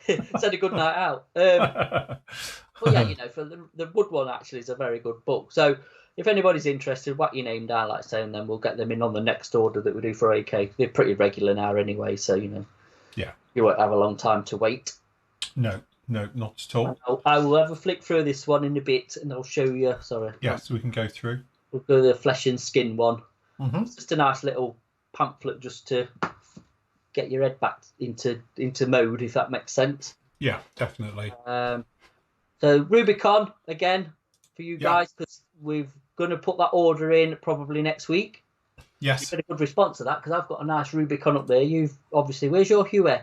Speaker 2: it's had a good night out. But yeah, for the wood one actually is a very good book. So if anybody's interested, whack your name down, like I say, and then we'll get them in on the next order that we do for AK. They're pretty regular now anyway, so you won't have a long time to wait.
Speaker 1: No, not at all.
Speaker 2: I will have a flick through this one in a bit, and I'll show you. Sorry.
Speaker 1: Yes, we can go through.
Speaker 2: We'll go to the flesh and skin one. It's just a nice little pamphlet just to get your head back into mode, if that makes sense.
Speaker 1: Yeah, definitely.
Speaker 2: So Rubicon again for you guys, because we're going to put that order in probably next week.
Speaker 1: Yes.
Speaker 2: You've got a good response to that, because I've got a nice Rubicon up there. You've obviously, where's your Huey?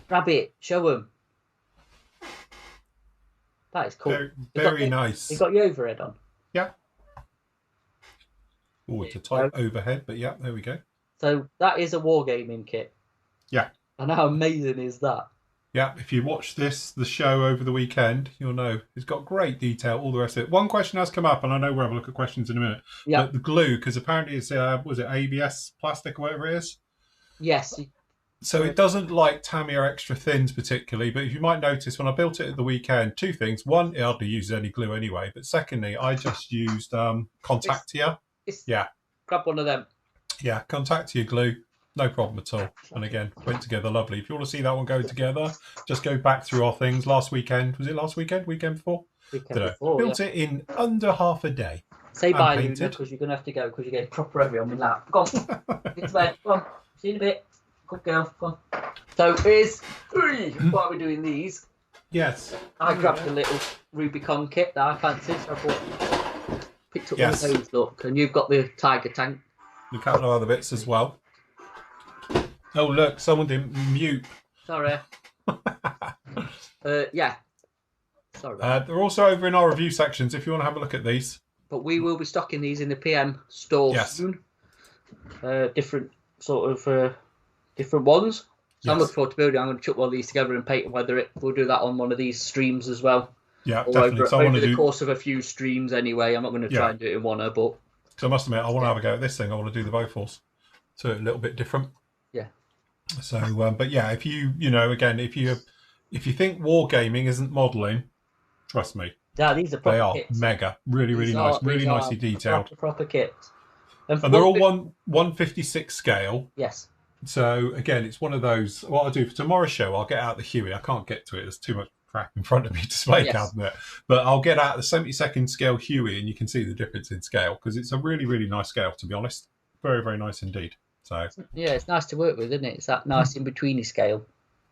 Speaker 2: Grab it, show him. That is cool.
Speaker 1: Very nice.
Speaker 2: You got your overhead on.
Speaker 1: Yeah. Oh, it's a tight overhead, but yeah, there we go.
Speaker 2: So that is a wargaming kit.
Speaker 1: Yeah.
Speaker 2: And how amazing is that?
Speaker 1: Yeah, if you watch the show over the weekend, you'll know it's got great detail, all the rest of it. One question has come up, and I know we'll have a look at questions in a minute. Yeah. But the glue, because apparently it's, was it ABS plastic or whatever it is?
Speaker 2: Yes.
Speaker 1: So it doesn't like Tamiya extra thins particularly, but if you might notice, when I built it at the weekend, two things. One, it hardly uses any glue anyway, but secondly, I just used Contactia.
Speaker 2: Grab one of them.
Speaker 1: Yeah, Contactia glue, no problem at all. And again, went together lovely. If you want to see that one go together, just go back through our things. Last weekend, was it last weekend? Weekend before? Built it in under half a day.
Speaker 2: Say bye, Luna, because you're going to have to go, because you're getting proper heavy on my lap. Go on, get to bed. Go on, see you in a bit. Good girl. Go on. So here's why we're doing these.
Speaker 1: Yes.
Speaker 2: I grabbed the little Rubicon kit that I fancied, so I picked up one of those, look, and you've got the Tiger tank.
Speaker 1: A couple of other bits as well. Oh, look, someone didn't mute.
Speaker 2: Sorry. Yeah. Sorry.
Speaker 1: They're also over in our review sections if you want to have a look at these.
Speaker 2: But we will be stocking these in the PM store soon. Different sort of different ones. So I'm looking forward to building. I'm going to chuck one of these together and paint and weather it. We'll do that on one of these streams as well.
Speaker 1: Yeah, definitely.
Speaker 2: Over the course of a few streams anyway. I'm not going to try and do it in one, but...
Speaker 1: So I must admit, I want to have a go at this thing. I want to do the Bofors. So a little bit different.
Speaker 2: Yeah.
Speaker 1: So, but yeah, if you again, if you think wargaming isn't modelling, trust me.
Speaker 2: Yeah, these are proper
Speaker 1: They are
Speaker 2: kits.
Speaker 1: Mega. Really nice. Really nicely detailed.
Speaker 2: Proper kits.
Speaker 1: And they're all 1/56 scale.
Speaker 2: Yes.
Speaker 1: So again, it's one of those. What I'll do for tomorrow's show, I'll get out the Huey. I can't get to it. There's too much crap in front of me display cabinet. But I'll get out the 72nd scale Huey, and you can see the difference in scale, because it's a really nice scale, to be honest. Very nice indeed. So
Speaker 2: yeah, it's nice to work with, isn't it? It's that nice in betweeny scale.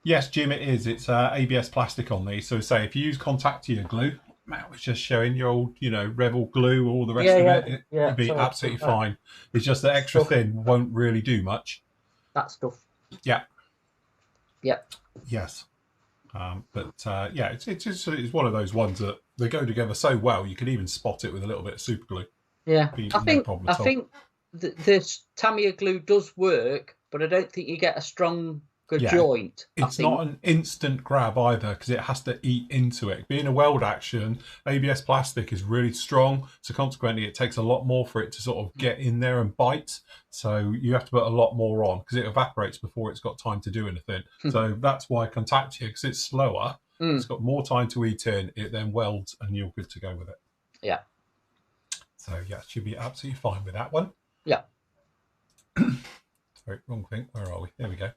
Speaker 1: Yes, Jim, it is. It's ABS plastic on these. So say if you use Contactia glue, Matt was just showing your old, Revel glue, all the rest of it, it'd be absolutely fine. It's just that extra thin won't really do much.
Speaker 2: That stuff.
Speaker 1: Yeah.
Speaker 2: Yeah.
Speaker 1: Yes. Yeah, it's one of those ones that they go together so well. You can even spot it with a little bit of super glue.
Speaker 2: Yeah,
Speaker 1: No problem at all.
Speaker 2: I think the Tamiya glue does work, but I don't think you get a stronger joint.
Speaker 1: It's not an instant grab either because it has to eat into it. Being a weld action, ABS plastic is really strong, so consequently it takes a lot more for it to sort of get in there and bite. So you have to put a lot more on because it evaporates before it's got time to do anything. So that's why I contact you, because it's slower. It's got more time to eat in. It then welds and you're good to go with it.
Speaker 2: Yeah.
Speaker 1: So yeah, it should be absolutely fine with that one.
Speaker 2: Yeah.
Speaker 1: Sorry, wrong thing. Where are we? There we go.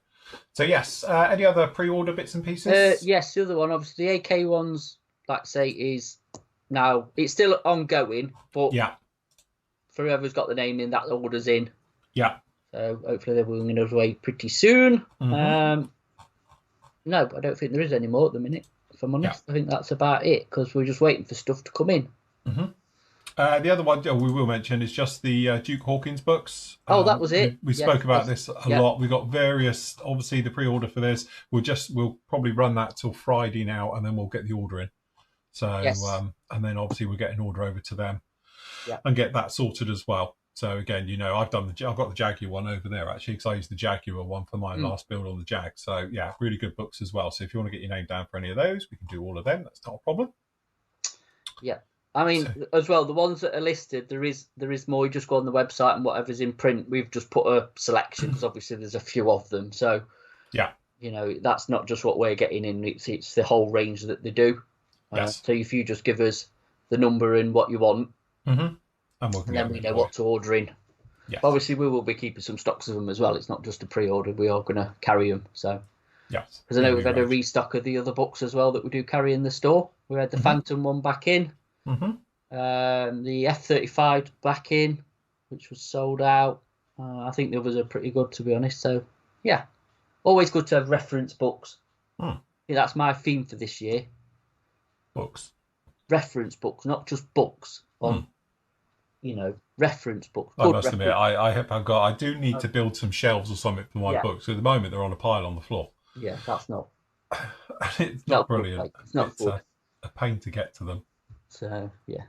Speaker 1: So yes, any other pre-order bits and pieces?
Speaker 2: Yes, the other one, obviously, the AK ones, like I say, is now it's still ongoing, but for whoever's got the name in, that order's in.
Speaker 1: Yeah.
Speaker 2: So hopefully they're winging us away pretty soon. No, I don't think there is any more at the minute. If I'm honest, I think that's about it because we're just waiting for stuff to come in.
Speaker 1: The other one we will mention is just the Duke Hawkins books.
Speaker 2: Oh, that was it.
Speaker 1: We spoke about this a lot. We got various, obviously the pre-order for this. We'll probably run that till Friday now, and then we'll get the order in. So and then obviously we'll get an order over to them and get that sorted as well. So again, I've got the Jaguar one over there actually because I used the Jaguar one for my last build on the Jag. So yeah, really good books as well. So if you want to get your name down for any of those, we can do all of them. That's not a problem.
Speaker 2: Yeah. I mean, as well, the ones that are listed, there is more. You just go on the website and whatever's in print, we've just put a selection because obviously there's a few of them. So, that's not just what we're getting in. It's the whole range that they do. So if you just give us the number and what you want, and then we know what to order in. Yes. Obviously, we will be keeping some stocks of them as well. It's not just a pre-order. We are going to carry them. So, because I know we've had a restock of the other books as well that we do carry in the store. We had the Phantom one back in. The F-35 back in, which was sold out. I think the others are pretty good, to be honest. So, yeah, always good to have reference books. That's my theme for this year.
Speaker 1: Books.
Speaker 2: Reference books, not just books. Reference books.
Speaker 1: I must admit, I do need to build some shelves or something for my books. At the moment, they're on a pile on the floor.
Speaker 2: Yeah, that's not.
Speaker 1: It's not brilliant.
Speaker 2: It's not good.
Speaker 1: A pain to get to them.
Speaker 2: So yeah.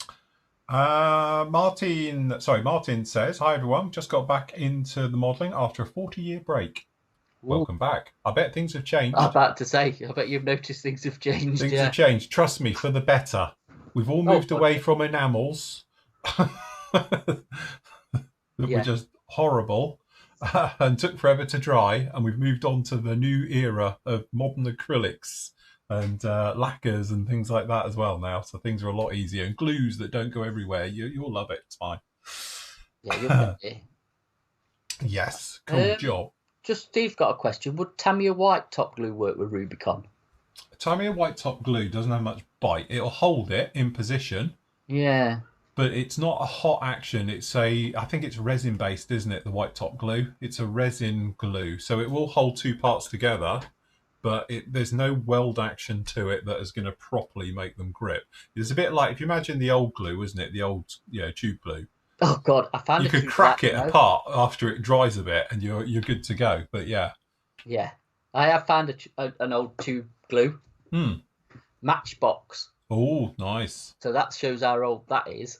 Speaker 1: Martin says, "Hi everyone, just got back into the modelling after a 40-year break. Welcome back. I bet things have changed."
Speaker 2: I'm about to say, I bet you've noticed things have changed.
Speaker 1: Things have changed. Trust me, for the better. We've all moved away from enamels that were just horrible and took forever to dry, and we've moved on to the new era of modern acrylics and lacquers and things like that as well now. So things are a lot easier, and glues that don't go everywhere. You'll love it. It's fine.
Speaker 2: Yeah, you'll love it.
Speaker 1: Yes, cool job.
Speaker 2: Just Steve got a question. Would Tamiya white top glue work with Rubicon?
Speaker 1: Tamiya white top glue doesn't have much bite. It'll hold it in position.
Speaker 2: Yeah.
Speaker 1: But it's not a hot action. I think it's resin based, isn't it? The white top glue. It's a resin glue, so it will hold two parts together. But there's no weld action to it that is going to properly make them grip. It's a bit like, if you imagine the old glue, isn't it? The old tube glue.
Speaker 2: Oh God, I found
Speaker 1: you could crack it apart after it dries a bit, and you're good to go. But yeah,
Speaker 2: I have found an old tube glue Matchbox.
Speaker 1: Oh, nice.
Speaker 2: So that shows how old that is.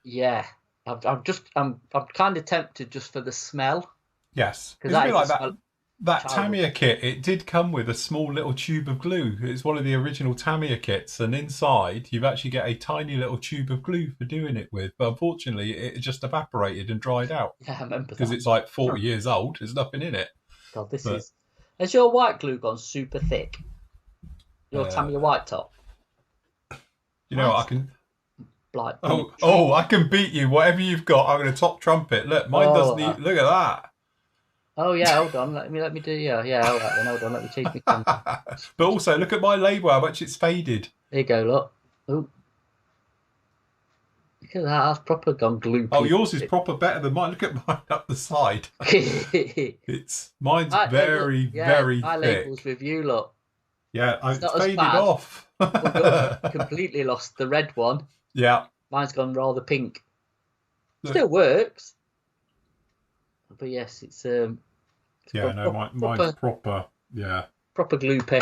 Speaker 2: Yeah, I'm kind of tempted just for the smell.
Speaker 1: Yes, because it's like that. That Tamiya kit, it did come with a small little tube of glue. It's one of the original Tamiya kits, and inside you've actually get a tiny little tube of glue for doing it with. But unfortunately, it just evaporated and dried out.
Speaker 2: Yeah, I remember
Speaker 1: because it's like 40 years old. There's nothing in it.
Speaker 2: God, has your white glue gone super thick? Your Tamiya white top.
Speaker 1: You know, I can.
Speaker 2: Like,
Speaker 1: I can beat you. Whatever you've got, I'm going to top trumpet. Look, mine doesn't. Look at that.
Speaker 2: Oh yeah, hold on. Let me do. Yeah. All right, then hold on. Let me change my camera.
Speaker 1: But also, look at my label. How much it's faded.
Speaker 2: There you go. Look. Oh, look at that. That's proper gone gloopy.
Speaker 1: Oh, yours is proper better than mine. Look at mine up the side. Mine's very very
Speaker 2: my
Speaker 1: thick.
Speaker 2: label's with you. Look.
Speaker 1: Yeah, it's faded off.
Speaker 2: Completely lost the red one.
Speaker 1: Yeah.
Speaker 2: Mine's gone rather pink. Still works. But yes, it's
Speaker 1: mine's proper. Yeah.
Speaker 2: proper gloopy.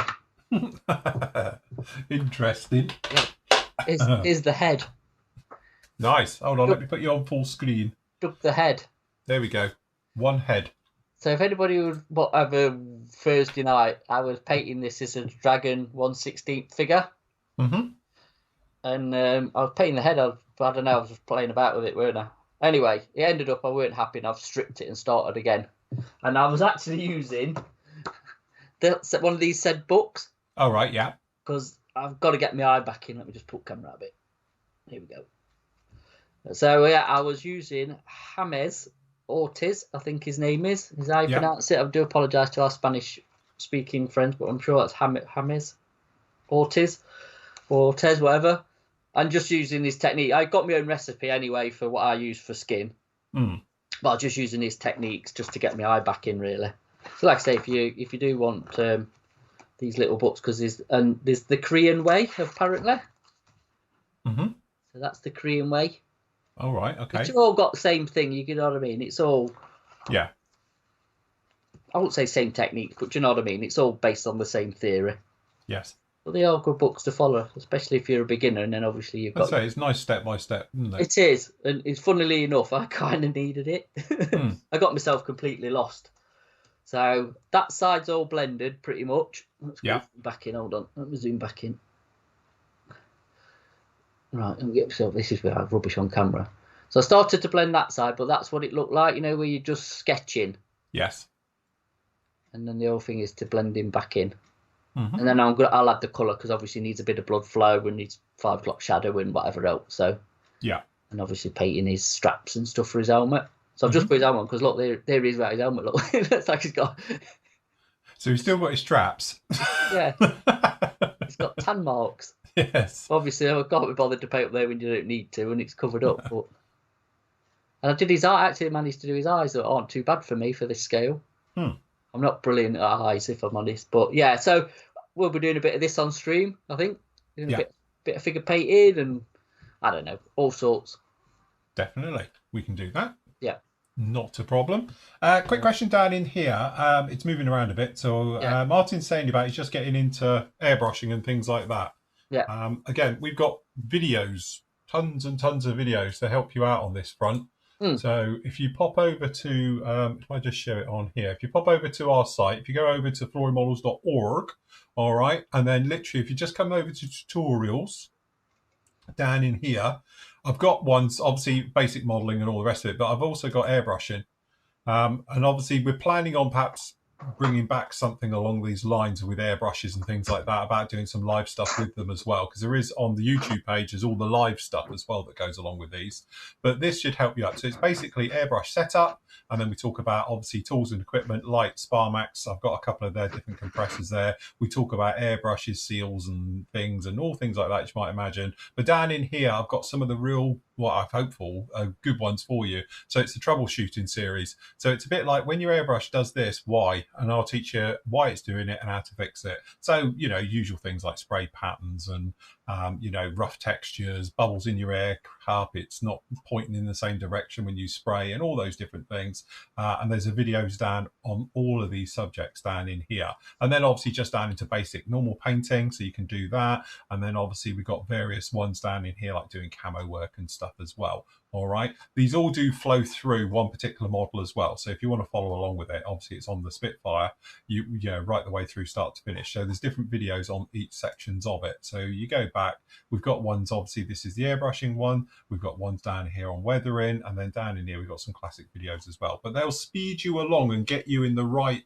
Speaker 1: Interesting.
Speaker 2: Is the head.
Speaker 1: Nice. Hold on, let me put you on full screen.
Speaker 2: Took the head.
Speaker 1: There we go. One head.
Speaker 2: So if anybody would whatever Thursday night, I was painting this as a dragon 1/16 figure.
Speaker 1: Mm-hmm.
Speaker 2: And I was painting the head. I don't know. I was just playing about with it, weren't I? Anyway, it ended up I weren't happy, and I've stripped it and started again. And I was actually using one of these said books.
Speaker 1: All right, yeah.
Speaker 2: Because I've got to get my eye back in. Let me just put camera a bit. Here we go. So yeah, I was using James Ortiz, I think his name is. Is how you pronounce it? I do apologise to our Spanish-speaking friends, but I'm sure that's James Ortiz or Ortez, whatever. I'm just using this technique. I got my own recipe anyway for what I use for skin, but I'm just using these techniques just to get my eye back in, really. So, like I say, if you do want these little books, because there's the Korean way apparently.
Speaker 1: Mm-hmm.
Speaker 2: So that's the Korean way.
Speaker 1: All right. Okay.
Speaker 2: It's all got the same thing. You know what I mean? It's all.
Speaker 1: Yeah.
Speaker 2: I won't say same technique, but you know what I mean. It's all based on the same theory.
Speaker 1: Yes.
Speaker 2: But they are good books to follow, especially if you're a beginner, and then obviously you've got.
Speaker 1: I'd say it's nice step by step, isn't it?
Speaker 2: It is, and it's funnily enough, I kind of needed it. I got myself completely lost. So that side's all blended pretty much. Let's go back in. Hold on, let me zoom back in. Right, let me get myself. This is where I have rubbish on camera. So I started to blend that side, but that's what it looked like, you know, where you're just sketching.
Speaker 1: Yes.
Speaker 2: And then the other thing is to blend him back in. And then I'll add the colour, because obviously it needs a bit of blood flow and needs 5 o'clock shadow and whatever else. So and obviously painting his straps and stuff for his helmet. So I've just put his helmet on, because look, there he is without his helmet. Look, it looks like he's got.
Speaker 1: So he's still got his straps.
Speaker 2: Yeah, he's got tan marks.
Speaker 1: Yes.
Speaker 2: Obviously, I can't be bothered to paint up there when you don't need to, and it's covered up. But and I did his eye. Actually, managed to do his eyes that aren't too bad for me for this scale. I'm not brilliant at eyes, if I'm honest, but yeah. So we'll be doing a bit of this on stream, I think. Doing a bit of figure painting and I don't know, all sorts.
Speaker 1: Definitely, we can do that.
Speaker 2: Yeah,
Speaker 1: not a problem. Quick question down in here. It's moving around a bit. So Martin's saying about he's just getting into airbrushing and things like that.
Speaker 2: Yeah.
Speaker 1: Again, we've got videos, tons and tons of videos to help you out on this front. So if you pop over to, if I just show it on here, if you pop over to our site, if you go over to florymodels.org, all right, and then literally if you just come over to tutorials down in here, I've got ones, obviously basic modeling and all the rest of it, but I've also got airbrushing. And obviously we're planning on perhaps bringing back something along these lines with airbrushes and things like that, about doing some live stuff with them as well, because there is on the YouTube page is all the live stuff as well that goes along with these. But this should help you out. So it's basically airbrush setup, and then we talk about obviously tools and equipment like Sparmax. I've got a couple of their different compressors there. We talk about airbrushes, seals and things, and all things like that you might imagine. But down in here I've got some of the real, what I've hoped for, good ones for you. So it's the troubleshooting series. So it's a bit like when your airbrush does this, why? And I'll teach you why it's doing it and how to fix it. So, you know, usual things like spray patterns and, you know, rough textures, bubbles in your air carpets, not pointing in the same direction when you spray, and all those different things. And there's a videos down on all of these subjects down in here. And then obviously just down into basic normal painting, so you can do that. And then obviously we've got various ones down in here like doing camo work and stuff as well. All right, these all do flow through one particular model as well. So if you want to follow along with it, obviously it's on the Spitfire, you know, right the way through start to finish. So there's different videos on each sections of it. So you go back, we've got ones, obviously this is the airbrushing one, we've got ones down here on weathering, and then down in here we've got some classic videos as well. But they'll speed you along and get you in the right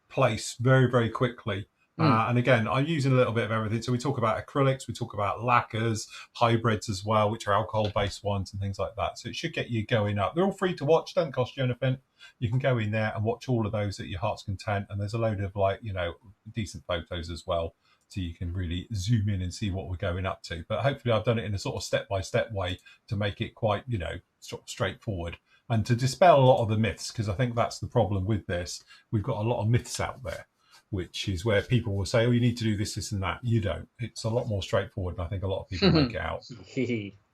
Speaker 1: place very, very quickly. And again, I'm using a little bit of everything. So we talk about acrylics, we talk about lacquers, hybrids as well, which are alcohol-based ones and things like that. So it should get you going up. They're all free to watch, don't cost you anything. You can go in there and watch all of those at your heart's content. And there's a load of, like, you know, decent photos as well, so you can really zoom in and see what we're going up to. But hopefully I've done it in a sort of step-by-step way to make it quite, you know, sort of straightforward and to dispel a lot of the myths, because I think that's the problem with this. We've got a lot of myths out there, which is where people will say, oh, you need to do this, this and that. You don't. It's a lot more straightforward, and I think a lot of people make it out.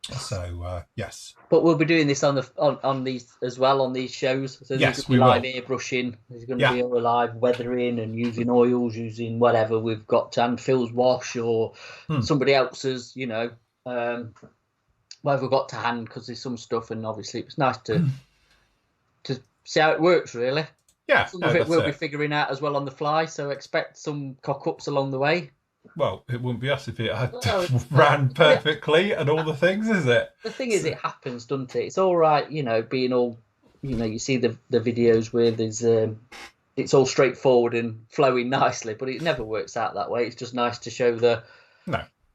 Speaker 1: So yes.
Speaker 2: But we'll be doing this on these as well, on these shows. So there's
Speaker 1: Yes,
Speaker 2: going to be live airbrushing. There's going to be all live weathering and using oils, using whatever we've got to hand, Phil's wash or somebody else's, you know, whatever we've got to hand, because there's some stuff, and obviously it's nice to see how it works, really.
Speaker 1: Yeah,
Speaker 2: some of it we'll be figuring out as well on the fly, so expect some cock-ups along the way.
Speaker 1: Well, it wouldn't be us if it had ran perfectly and all the things, is it?
Speaker 2: The thing is, it happens, doesn't it? It's all right, you know, being all, you know, you see the videos where there's it's all straightforward and flowing nicely, but it never works out that way. It's just nice to show the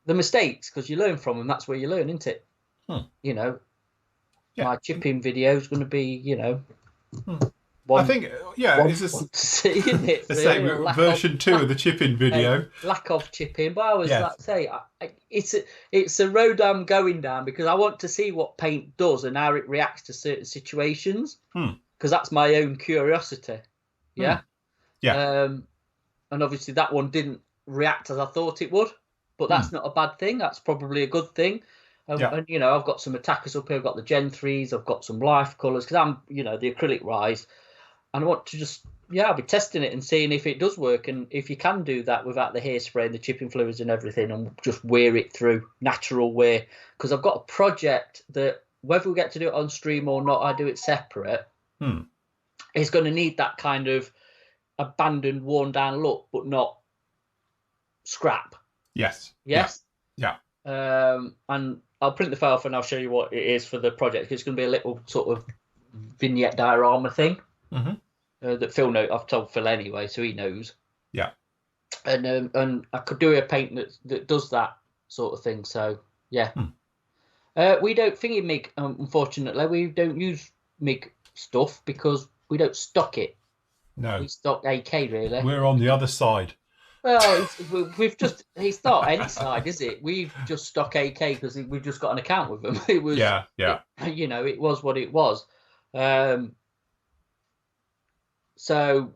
Speaker 2: mistakes, because you learn from them. That's where you learn, isn't it? You know, my chipping video is going to be, you know,
Speaker 1: I think, it's version 2 of the chipping video.
Speaker 2: Lack of chipping, but I was like, say, it's a road I'm going down, because I want to see what paint does and how it reacts to certain situations, because that's my own curiosity. And obviously that one didn't react as I thought it would, but that's not a bad thing. That's probably a good thing. And you know, I've got some attackers up here. I've got the Gen 3s. I've got some life colours, because I'm, you know, the acrylic rise. And I want to just, I'll be testing it and seeing if it does work, and if you can do that without the hairspray and the chipping fluids and everything, and just wear it through natural way. Because I've got a project that, whether we get to do it on stream or not, I do it separate. It's going to need that kind of abandoned, worn down look, but not scrap.
Speaker 1: Yes.
Speaker 2: And I'll print the file off and I'll show you what it is for the project. It's going to be a little sort of vignette diorama thing. That Phil knows. I've told Phil anyway, so he knows. And I could do a paint that does that sort of thing. So we don't thingy MIG. Unfortunately, we don't use MIG stuff because we don't stock it.
Speaker 1: No,
Speaker 2: we stock AK really.
Speaker 1: We're on the other side.
Speaker 2: Well, we've just, it's not any side, is it? We've just stock AK because we've just got an account with them. It was you know, it was what it was. So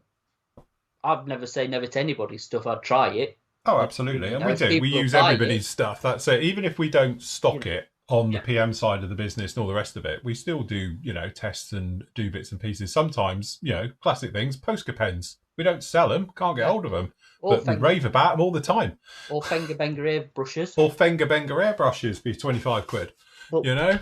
Speaker 2: I've never say never to anybody's stuff. I'd try it.
Speaker 1: Oh, absolutely. And we do. We use everybody's stuff. That's it. Even if we don't stock it on the PM side of the business and all the rest of it, we still do, you know, tests and do bits and pieces. Sometimes, you know, classic things, Posca pens. We don't sell them, can't get hold of them. But we rave about them all the time.
Speaker 2: Or Fenger Benger airbrushes.
Speaker 1: Or Fenger Benger airbrushes for 25 quid. But, you know?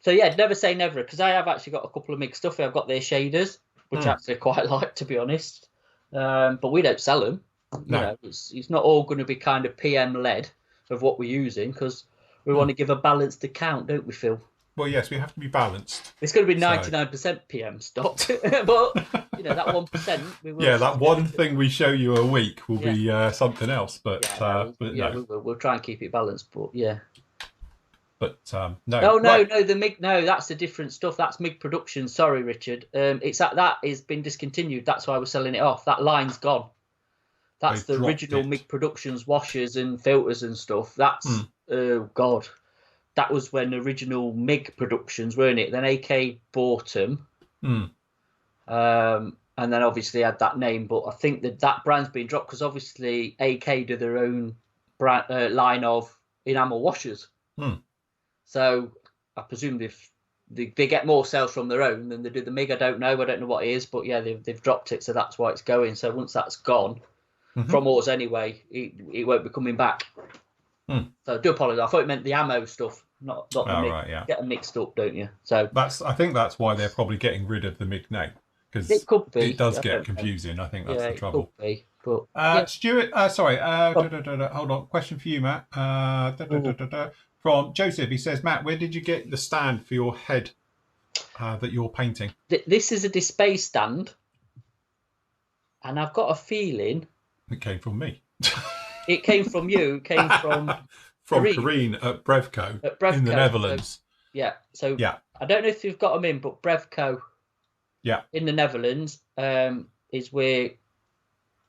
Speaker 2: So yeah, never say never, because I have actually got a couple of MIG stuff. I've got their shaders, which I actually quite like, to be honest. But we don't sell them. You know, it's not all going to be kind of PM led of what we're using, because we want to give a balanced account, don't we, Phil?
Speaker 1: Well, yes, we have to be balanced.
Speaker 2: It's going to be 99% PM stock, but you know, that 1% we will.
Speaker 1: Yeah, that one thing we show you a week will be something else. But
Speaker 2: we'll try and keep it balanced. But
Speaker 1: But no.
Speaker 2: No, the MIG. No, that's the different stuff. That's MIG production. Sorry, Richard. It's that has been discontinued. That's why we're selling it off. That line's gone. That's the original MIG Productions washers and filters and stuff. That's oh god, that was when original MIG Productions, weren't it? Then AK bought them, and then obviously had that name. But I think that brand's been dropped because obviously AK do their own brand line of enamel washers. So I presume they get more sales from their own than they do the MIG. I don't know what it is, but yeah, they've dropped it, so that's why it's going. So once that's gone from us anyway, it won't be coming back. So I do apologise. I thought it meant the ammo stuff, not the MIG. Right, get them mixed up, don't you? So I
Speaker 1: think that's why they're probably getting rid of the MIG name, because it does get confusing. I think that's the trouble.
Speaker 2: It could be, but,
Speaker 1: Stuart, sorry, hold on. Question for you, Matt. From Joseph, he says, Matt, where did you get the stand for your head that you're painting?
Speaker 2: This is a display stand, and I've got a feeling
Speaker 1: it came from me.
Speaker 2: It came from you. It came from
Speaker 1: Karine at Brevco in the Netherlands.
Speaker 2: So I don't know if you've got them in, but Brevco in the Netherlands is where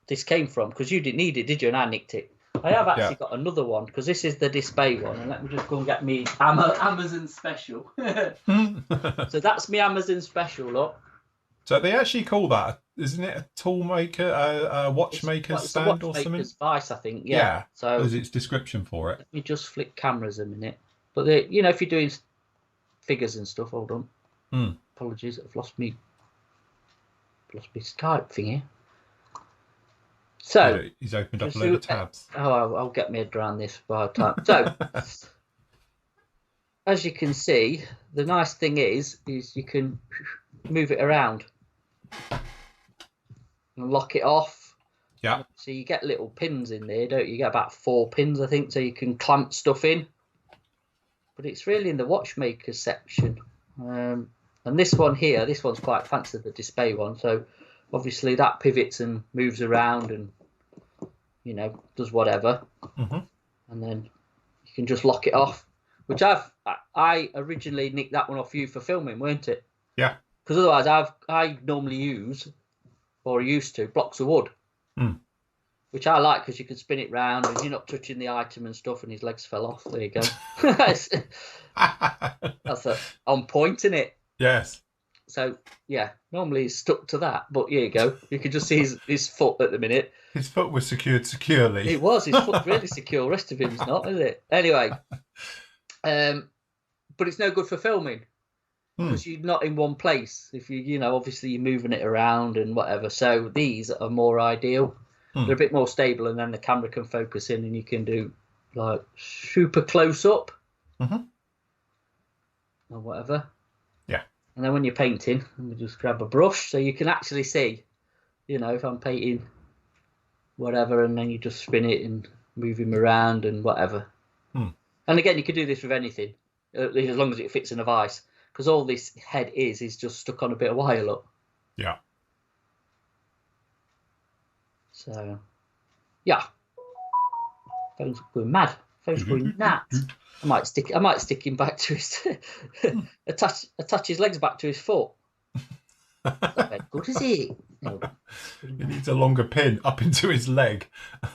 Speaker 2: this came from, because you didn't need it, did you? And I nicked it. I have actually got another one, because this is the display one, and let me just go and get me Amazon special. So that's me Amazon special, look.
Speaker 1: So they actually call that, isn't it, a tool maker, a watchmaker stand or something?
Speaker 2: Vice, I think. So
Speaker 1: there's its description for it.
Speaker 2: Let me just flick cameras a minute. But if you're doing figures and stuff, hold on. Apologies, I've lost me Skype thing here. So
Speaker 1: he's opened up a load of tabs.
Speaker 2: I'll get my head around this by the time. So as you can see, the nice thing is you can move it around and lock it off.
Speaker 1: Yeah.
Speaker 2: So you get little pins in there, don't you? You get about 4 pins, I think, so you can clamp stuff in. But it's really in the watchmaker section. And this one here, this one's quite fancy, the display one. So obviously that pivots and moves around and, does whatever. And then you can just lock it off, which I originally nicked that one off you for filming, weren't it?
Speaker 1: Yeah.
Speaker 2: Because otherwise I normally use, or used to, blocks of wood. Which I like because you can spin it round and you're not touching the item and stuff and his legs fell off. There you go. That's on point, isn't it?
Speaker 1: Yes.
Speaker 2: So, yeah, normally he's stuck to that. But here you go. You can just see his foot at the minute.
Speaker 1: His foot was secured securely.
Speaker 2: It was. His foot's really secure. The rest of him's not, is it? Anyway. But it's no good for filming. Because you're not in one place. If obviously you're moving it around and whatever. So these are more ideal. They're a bit more stable, and then the camera can focus in, and you can do like super close up or whatever.
Speaker 1: Yeah.
Speaker 2: And then when you're painting, let me just grab a brush so you can actually see. If I'm painting whatever, and then you just spin it and move him around and whatever. And again, you can do this with anything, as long as it fits in a vise, because all this head is just stuck on a bit of wire. Look.
Speaker 1: Yeah.
Speaker 2: So, yeah, phone's going mad. Phone's going nuts. I might stick him back to his attach his legs back to his foot. That's not very good, is it? No.
Speaker 1: He needs a longer pin up into his leg.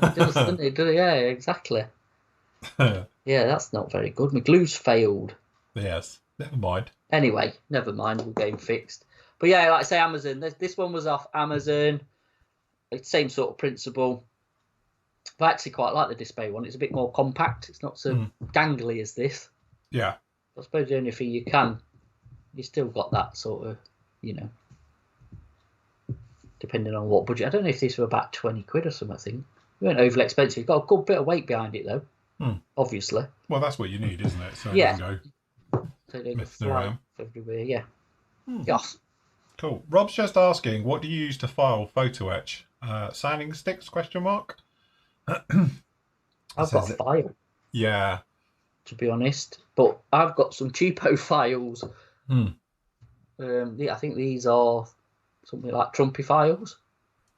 Speaker 2: It does, doesn't it? Yeah, exactly. Yeah, that's not very good. My glue's failed.
Speaker 1: Yes, never mind.
Speaker 2: Anyway, never mind. We'll get him fixed. But yeah, like I say, Amazon. This one was off Amazon. It's same sort of principle. I actually quite like the display one. It's a bit more compact. It's not so gangly as this.
Speaker 1: Yeah.
Speaker 2: I suppose the only thing you still got that sort of, depending on what budget. I don't know if these were about 20 quid or something, I think. They weren't overly expensive. Got a good bit of weight behind it, though, obviously.
Speaker 1: Well, that's what you need, isn't it? So
Speaker 2: yeah.
Speaker 1: Go
Speaker 2: so they can fly everywhere, yeah. Yes.
Speaker 1: Cool. Rob's just asking, what do you use to file photo etch? Sanding sticks, question mark?
Speaker 2: I've got a file.
Speaker 1: Yeah.
Speaker 2: To be honest. But I've got some cheapo files. I think these are something like Trumpy files.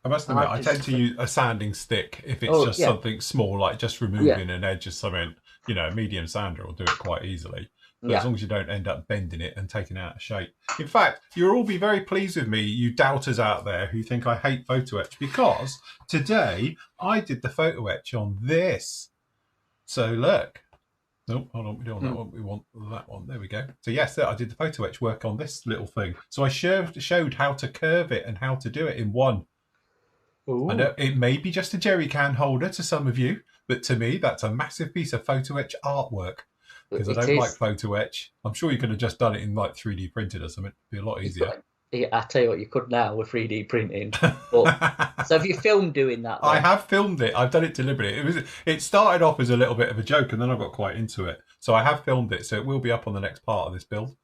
Speaker 1: I must admit, I tend to use a sanding stick if it's something small, like just removing an edge of something. A medium sander will do it quite easily. But as long as you don't end up bending it and taking it out of shape. In fact, you'll all be very pleased with me, you doubters out there who think I hate photo etch, because today I did the photo etch on this. So look. Nope, hold on, we don't want that one. We want that one. There we go. So yes, I did the photo etch work on this little thing. So I showed how to curve it and how to do it in one. Ooh. I know it may be just a jerry can holder to some of you, but to me, that's a massive piece of photo etch artwork. Because I don't like photo etch. I'm sure you could have just done it in like 3D printed or something. It'd be a lot easier.
Speaker 2: I tell you what, you could now with 3D printing. But, so have you filmed doing that? Then?
Speaker 1: I have filmed it. I've done it deliberately. It started off as a little bit of a joke, and then I got quite into it. So I have filmed it. So it will be up on the next part of this build,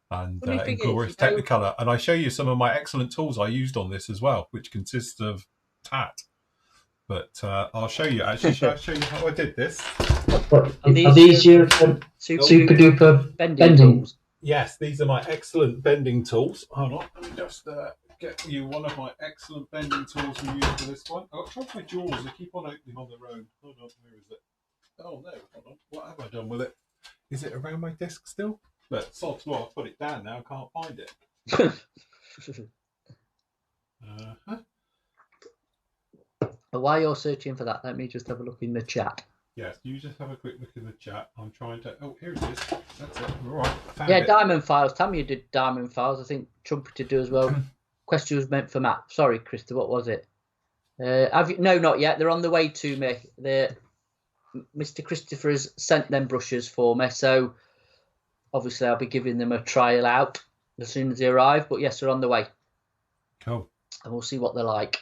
Speaker 1: and in glorious Technicolor. And I show you some of my excellent tools I used on this as well, which consists of tat. But I'll show you. Actually, shall I show you how I did this?
Speaker 2: Are these your super duper bending tools?
Speaker 1: Yes, these are my excellent bending tools. Hold on, let me just get you one of my excellent bending tools we use for this one. Oh, try my jaws, they keep on opening on their own. Hold on, where is it? Oh no, hold on. What have I done with it? Is it around my desk still? But sod's law, I've put it down now, I can't find it.
Speaker 2: But while you're searching for that, let me just have a look in the chat.
Speaker 1: Yes, you just have a quick look in the chat. I'm trying to... Oh, here it is. That's it. All right.
Speaker 2: Yeah, diamond files. Tammy did diamond files. I think Trumpy did do as well. Question was meant for Matt. Sorry, Krista, what was it? Have you? No, not yet. They're on the way to me. Mr. Christopher has sent them brushes for me. So obviously I'll be giving them a trial out as soon as they arrive. But yes, they're on the way.
Speaker 1: Cool.
Speaker 2: And we'll see what they're like.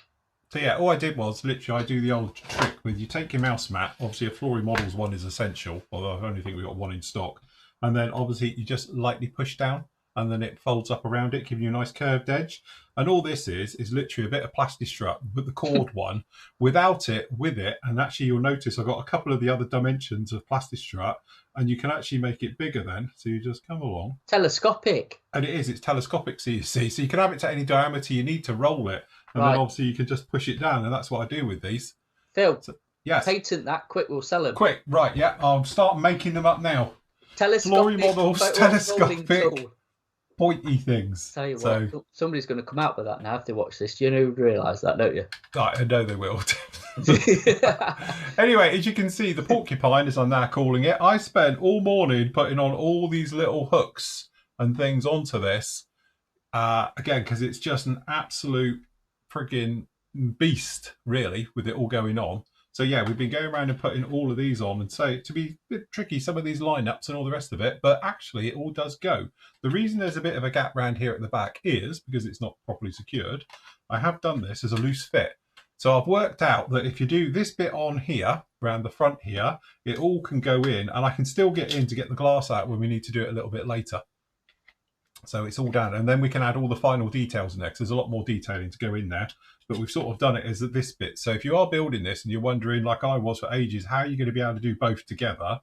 Speaker 1: So yeah, all I did was literally I do the old trick with you take your mouse mat. Obviously, a Flory Models one is essential, although I only think we've got one in stock. And then obviously you just lightly push down, and then it folds up around it, giving you a nice curved edge. And all this is literally a bit of Plastistrut, but the cord one, without it, with it. And actually, you'll notice I've got a couple of the other dimensions of Plastistrut, and you can actually make it bigger then. So you just come along.
Speaker 2: Telescopic.
Speaker 1: And it's telescopic, so you see. So you can have it to any diameter you need to roll it. And then obviously you can just push it down, and that's what I do with these.
Speaker 2: Phil,
Speaker 1: so, yes.
Speaker 2: Patent that quick, we'll sell them.
Speaker 1: Quick, right, yeah, I'll start making them up now.
Speaker 2: Telescopic.
Speaker 1: Flory Models, telescopic, pointy things.
Speaker 2: Tell you what, somebody's going to come out with that now if they watch this. You realise that, don't you?
Speaker 1: I know they will. Anyway, as you can see, the porcupine, as I'm now calling it, I spent all morning putting on all these little hooks and things onto this. Again, because it's just an absolute friggin' beast, really, with it all going on. So yeah, we've been going around and putting all of these on, and so to be a bit tricky, some of these lineups and all the rest of it, but actually it all does go. The reason there's a bit of a gap round here at the back is because it's not properly secured. I have done this as a loose fit. So I've worked out that if you do this bit on here, around the front here, it all can go in, and I can still get in to get the glass out when we need to do it a little bit later. So it's all down, and then we can add all the final details next. There's a lot more detailing to go in there, but we've sort of done it as this bit. So if you are building this and you're wondering, like I was for ages, how are you going to be able to do both together?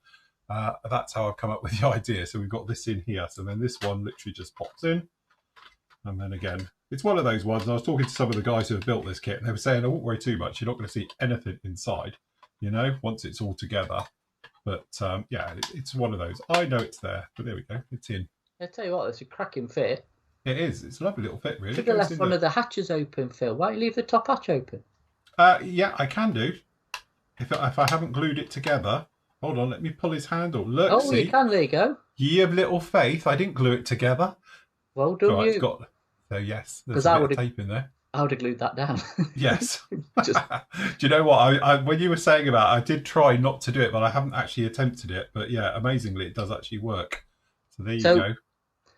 Speaker 1: That's how I've come up with the idea. So we've got this in here. So then this one literally just pops in. And then again, it's one of those ones. And I was talking to some of the guys who have built this kit, and they were saying, I won't worry too much. You're not going to see anything inside, once it's all together. But yeah, it's one of those. I know it's there, but there we go. It's in.
Speaker 2: I tell you what, it's a cracking fit.
Speaker 1: It is. It's a lovely little fit, really.
Speaker 2: Should have left one of the hatches open, Phil. Why don't you leave the top hatch open?
Speaker 1: Yeah, I can do. If I haven't glued it together. Hold on, let me pull his handle. Look, see?
Speaker 2: You can. There you go.
Speaker 1: Ye of little faith. I didn't glue it together.
Speaker 2: Well done, you.
Speaker 1: So yes, there's a bit of tape in there.
Speaker 2: I would have glued that down.
Speaker 1: Yes. Do you know what? I when you were saying about it, I did try not to do it, but I haven't actually attempted it. But yeah, amazingly, it does actually work. So there you go.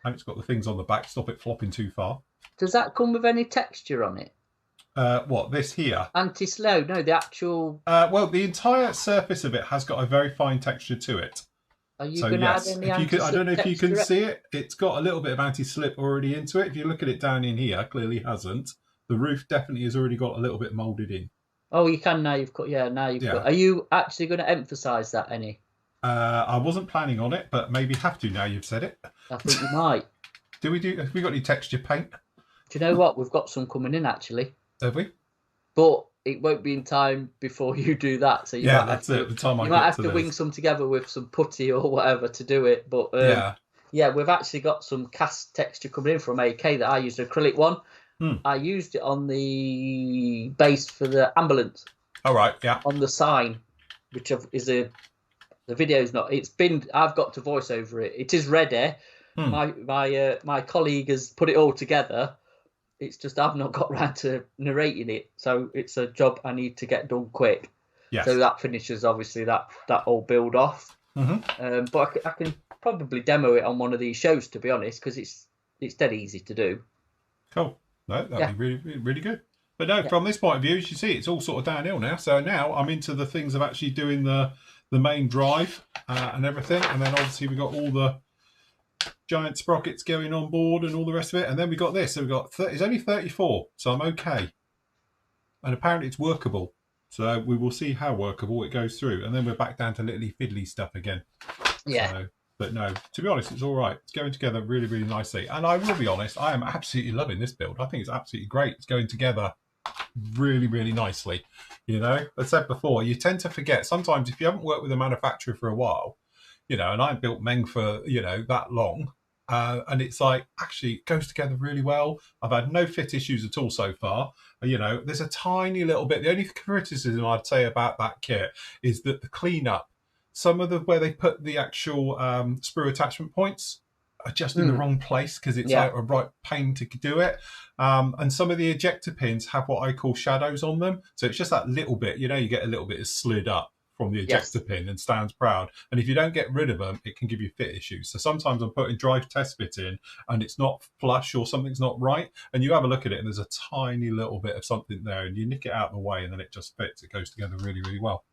Speaker 1: And it's got the things on the back, stop it flopping too far.
Speaker 2: Does that come with any texture on it?
Speaker 1: What, this here?
Speaker 2: Anti-slow? No, the actual...
Speaker 1: well, the entire surface of it has got a very fine texture to it.
Speaker 2: Are you going to add any anti-slip?
Speaker 1: I don't know if you can see it. It's got a little bit of anti-slip already into it. If you look at it down in here, clearly hasn't. The roof definitely has already got a little bit moulded in.
Speaker 2: Oh, you can now. You've got... Yeah, now you've got... Are you actually going to emphasise that any?
Speaker 1: I wasn't planning on it, but maybe have to now you've said it.
Speaker 2: I think you might.
Speaker 1: Have we got any texture paint?
Speaker 2: Do you know what? We've got some coming in, actually.
Speaker 1: Have we?
Speaker 2: But it won't be in time before you do that. So you might have to wing some together with some putty or whatever to do it. But yeah, we've actually got some cast texture coming in from AK that I used, an acrylic one. I used it on the base for the ambulance.
Speaker 1: All right, yeah.
Speaker 2: On the sign, which is a... The video's not. I've got to voice over it. It is ready. My colleague has put it all together. It's just I've not got round to narrating it, so it's a job I need to get done quick. Yes. So that finishes obviously that whole build off. But I can probably demo it on one of these shows, to be honest, because it's dead easy to do.
Speaker 1: Cool. No, that'd be really, really good. But no, from this point of view, as you see, it's all sort of downhill now. So now I'm into the things of actually doing the main drive and everything, and then obviously we got all the giant sprockets going on board and all the rest of it, and then we got this. So we got it's only 34, so I'm okay, and apparently it's workable. So we will see how workable it goes through, and then we're back down to little fiddly stuff again. Yeah. So, but no, to be honest, it's all right. It's going together really, really nicely, and I will be honest, I am absolutely loving this build. I think it's absolutely great. It's going together really, really nicely. As I said before, you tend to forget sometimes if you haven't worked with a manufacturer for a while, and I built Meng for that long, and it's like actually it goes together really well. I've had no fit issues at all so far. There's a tiny little bit. The only criticism I'd say about that kit is that the cleanup, some of where they put the actual sprue attachment points are just in the wrong place because it's like a right pain to do it. And some of the ejector pins have what I call shadows on them. So it's just that little bit, you get a little bit of slid up from the ejector pin and stands proud. And if you don't get rid of them, it can give you fit issues. So sometimes I'm putting drive test fit in and it's not flush or something's not right. And you have a look at it and there's a tiny little bit of something there and you nick it out of the way and then it just fits. It goes together really, really well.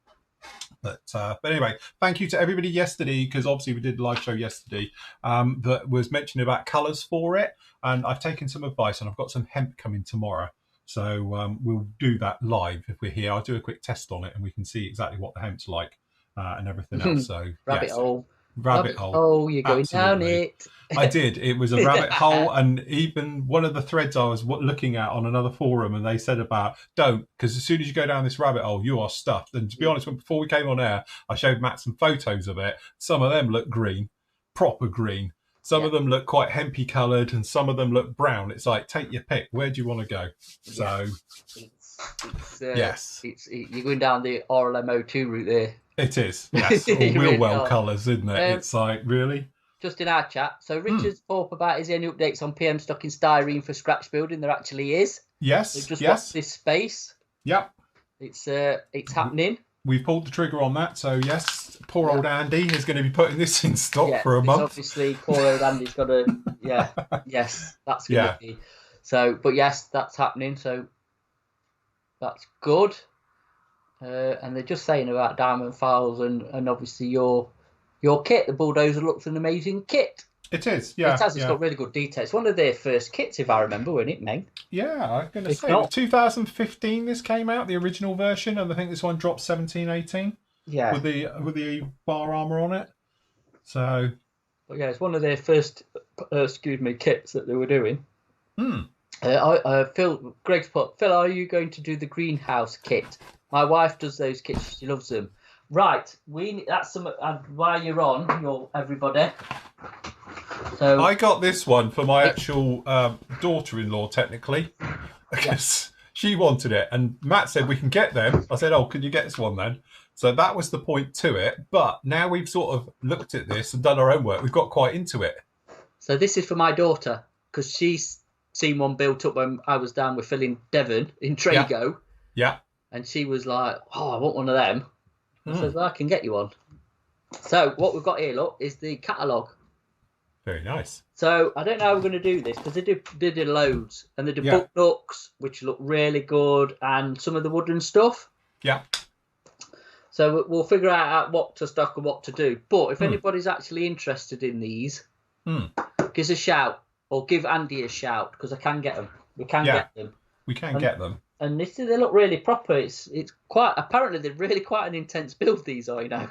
Speaker 1: But anyway, thank you to everybody yesterday, because obviously we did a live show yesterday that was mentioning about colours for it. And I've taken some advice and I've got some hemp coming tomorrow. So we'll do that live if we're here. I'll do a quick test on it and we can see exactly what the hemp's like and everything else. So
Speaker 2: rabbit hole.
Speaker 1: Rabbit hole.
Speaker 2: Oh, you're going down it.
Speaker 1: I did. It was a rabbit hole. And even one of the threads I was looking at on another forum, and they said about don't, because as soon as you go down this rabbit hole, you are stuffed. And to be honest, before we came on air, I showed Matt some photos of it. Some of them look green, proper green. Some of them look quite hempy coloured, and some of them look brown. It's like, take your pick. Where do you want to go? So,
Speaker 2: yes. You're going down the RLMO2 route there.
Speaker 1: It is, yes. Or Wheelwell colours, isn't it? It's like, really?
Speaker 2: Just in our chat. So Richard's up about, is there any updates on PM stock in styrene for scratch building? There actually is.
Speaker 1: Yes,
Speaker 2: so just watch this space.
Speaker 1: Yep.
Speaker 2: It's happening.
Speaker 1: We've pulled the trigger on that, so yes, poor old Andy is going to be putting this in stock for a month.
Speaker 2: Obviously, poor old Andy's got to, yes, that's going to be. So, but yes, that's happening, so that's good. And they're just saying about diamond files and obviously your kit, the Bulldozer looks an amazing kit.
Speaker 1: It is, yeah.
Speaker 2: It's got really good detail. It's one of their first kits, if I remember, wasn't it, Meng?
Speaker 1: Yeah, I was going to say, it was 2015 this came out, the original version, and I think this one dropped 17, 18.
Speaker 2: Yeah.
Speaker 1: With the bar armour on it. So.
Speaker 2: But yeah, it's one of their first, kits that they were doing. Greg's put, Phil, are you going to do the greenhouse kit? My wife does those kits. She loves them. Right, that's some. While you're on, everybody. So
Speaker 1: I got this one for my actual daughter-in-law, technically, because she wanted it, and Matt said we can get them. I said, "Oh, can you get this one then?" So that was the point to it. But now we've sort of looked at this and done our own work. We've got quite into it.
Speaker 2: So this is for my daughter because she's seen one built up when I was down with Phil in Devon in Trago.
Speaker 1: Yeah.
Speaker 2: And she was like, "Oh, I want one of them." I said, "Well, I can get you one." So what we've got here, look, is the catalogue.
Speaker 1: Very nice.
Speaker 2: So I don't know how we're going to do this because they did loads, and they did book nooks, which look really good, and some of the wooden stuff.
Speaker 1: Yeah.
Speaker 2: So we'll figure out what to stock and what to do. But if anybody's actually interested in these, give us a shout or give Andy a shout because I can get them. We can get them.
Speaker 1: We can get them.
Speaker 2: And they look really proper. It's quite, apparently they're really quite an intense build, these are, you know.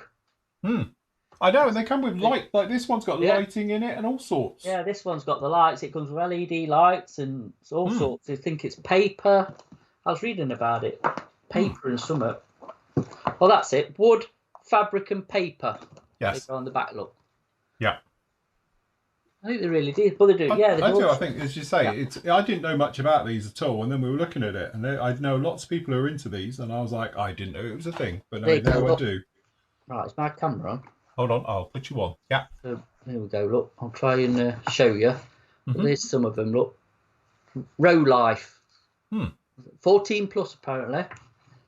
Speaker 1: I know, and they come with light, like this one's got lighting in it and all sorts.
Speaker 2: Yeah, this one's got the lights. It comes with LED lights and all sorts. I think it's paper. I was reading about it. Paper and something. Well, that's it. Wood, fabric and paper.
Speaker 1: Yes.
Speaker 2: On the back, look.
Speaker 1: Yeah.
Speaker 2: I think they really did. But they do.
Speaker 1: I think, as you say, I didn't know much about these at all, and then we were looking at it, and I know lots of people who are into these, and I was like, I didn't know it was a thing, but now I do.
Speaker 2: Right, is my camera on?
Speaker 1: Hold on, I'll put you on. Yeah.
Speaker 2: So, there we go, look. I'll try and show you. There's some of them, look. Row Life. 14 plus, apparently.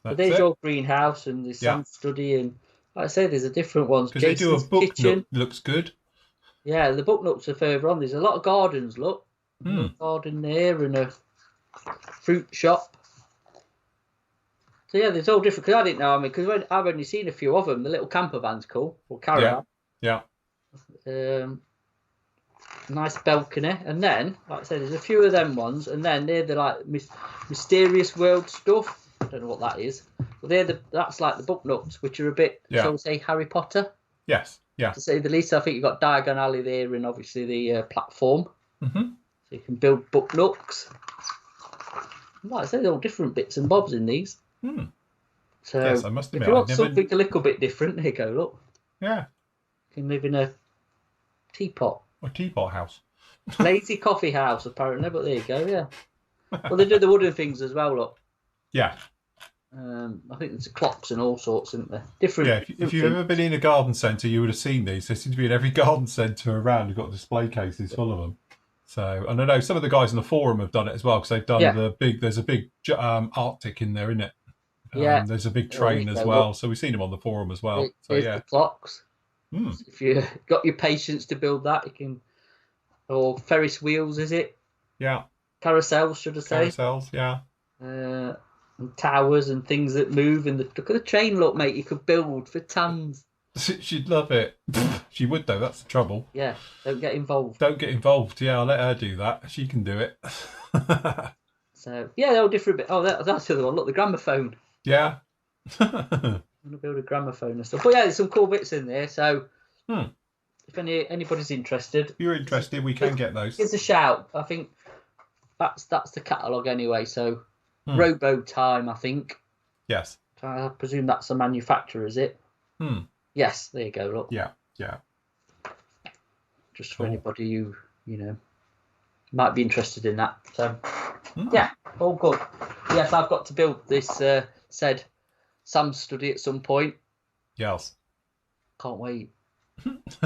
Speaker 2: But there's your greenhouse, and there's some study, and like I say, there's a different ones.
Speaker 1: Because they do a book nook, looks good.
Speaker 2: Yeah, the book nooks are further on. There's a lot of gardens, look. A garden there and a fruit shop. So yeah, there's all different. Because I didn't know, because I've only seen a few of them. The little camper van's cool, or caravan.
Speaker 1: Yeah.
Speaker 2: Nice balcony, and then, like I said, there's a few of them ones, and then they're the like mysterious world stuff. I don't know what that is, but that's like the book nooks, which are a bit, shall we say, Harry Potter.
Speaker 1: Yes. Yeah.
Speaker 2: To say the least, I think you've got Diagon Alley there, and obviously the platform. So you can build book nooks. Like I say, they're all different bits and bobs in these. So
Speaker 1: yes, I must admit,
Speaker 2: if you want something a little bit different, here you go, look.
Speaker 1: Yeah.
Speaker 2: You can live in a teapot.
Speaker 1: A teapot house.
Speaker 2: Lazy coffee house, apparently, but there you go, yeah. Well, they do the wooden things as well, look.
Speaker 1: Yeah.
Speaker 2: I think there's clocks and all sorts, isn't there? Different.
Speaker 1: Yeah, if you've ever been in a garden centre, you would have seen these. They seem to be in every garden centre around. You've got display cases full of them. So, and I know some of the guys in the forum have done it as well because they've done there's a big Arctic in there, isn't it?
Speaker 2: Yeah.
Speaker 1: There's a big train as well. So we've seen them on the forum as well. So
Speaker 2: Here's the clocks. If you've got your patience to build that, you can. Or Ferris wheels, is it?
Speaker 1: Yeah.
Speaker 2: Carousels, should I say?
Speaker 1: Carousels, yeah.
Speaker 2: And towers and things that move. And look at the train, look, mate. You could build for tons.
Speaker 1: She'd love it. She would, though. That's the trouble.
Speaker 2: Yeah, don't get involved.
Speaker 1: Don't get involved. Yeah, I'll let her do that. She can do it.
Speaker 2: So, yeah, they're all different. Oh, that's the other one. Look, the gramophone.
Speaker 1: Yeah.
Speaker 2: I'm going to build a gramophone and stuff. But yeah, there's some cool bits in there. So, if anybody's interested.
Speaker 1: If you're interested, we can get those.
Speaker 2: Give us a shout. I think that's the catalogue anyway. So, Robo Time, I think.
Speaker 1: Yes.
Speaker 2: I presume that's a manufacturer, is it? Yes, there you go. Look.
Speaker 1: Yeah, yeah.
Speaker 2: Just for anybody who, might be interested in that. So, yeah, all good. Yes, I've got to build this said Sam study at some point.
Speaker 1: Yes.
Speaker 2: Can't wait. That's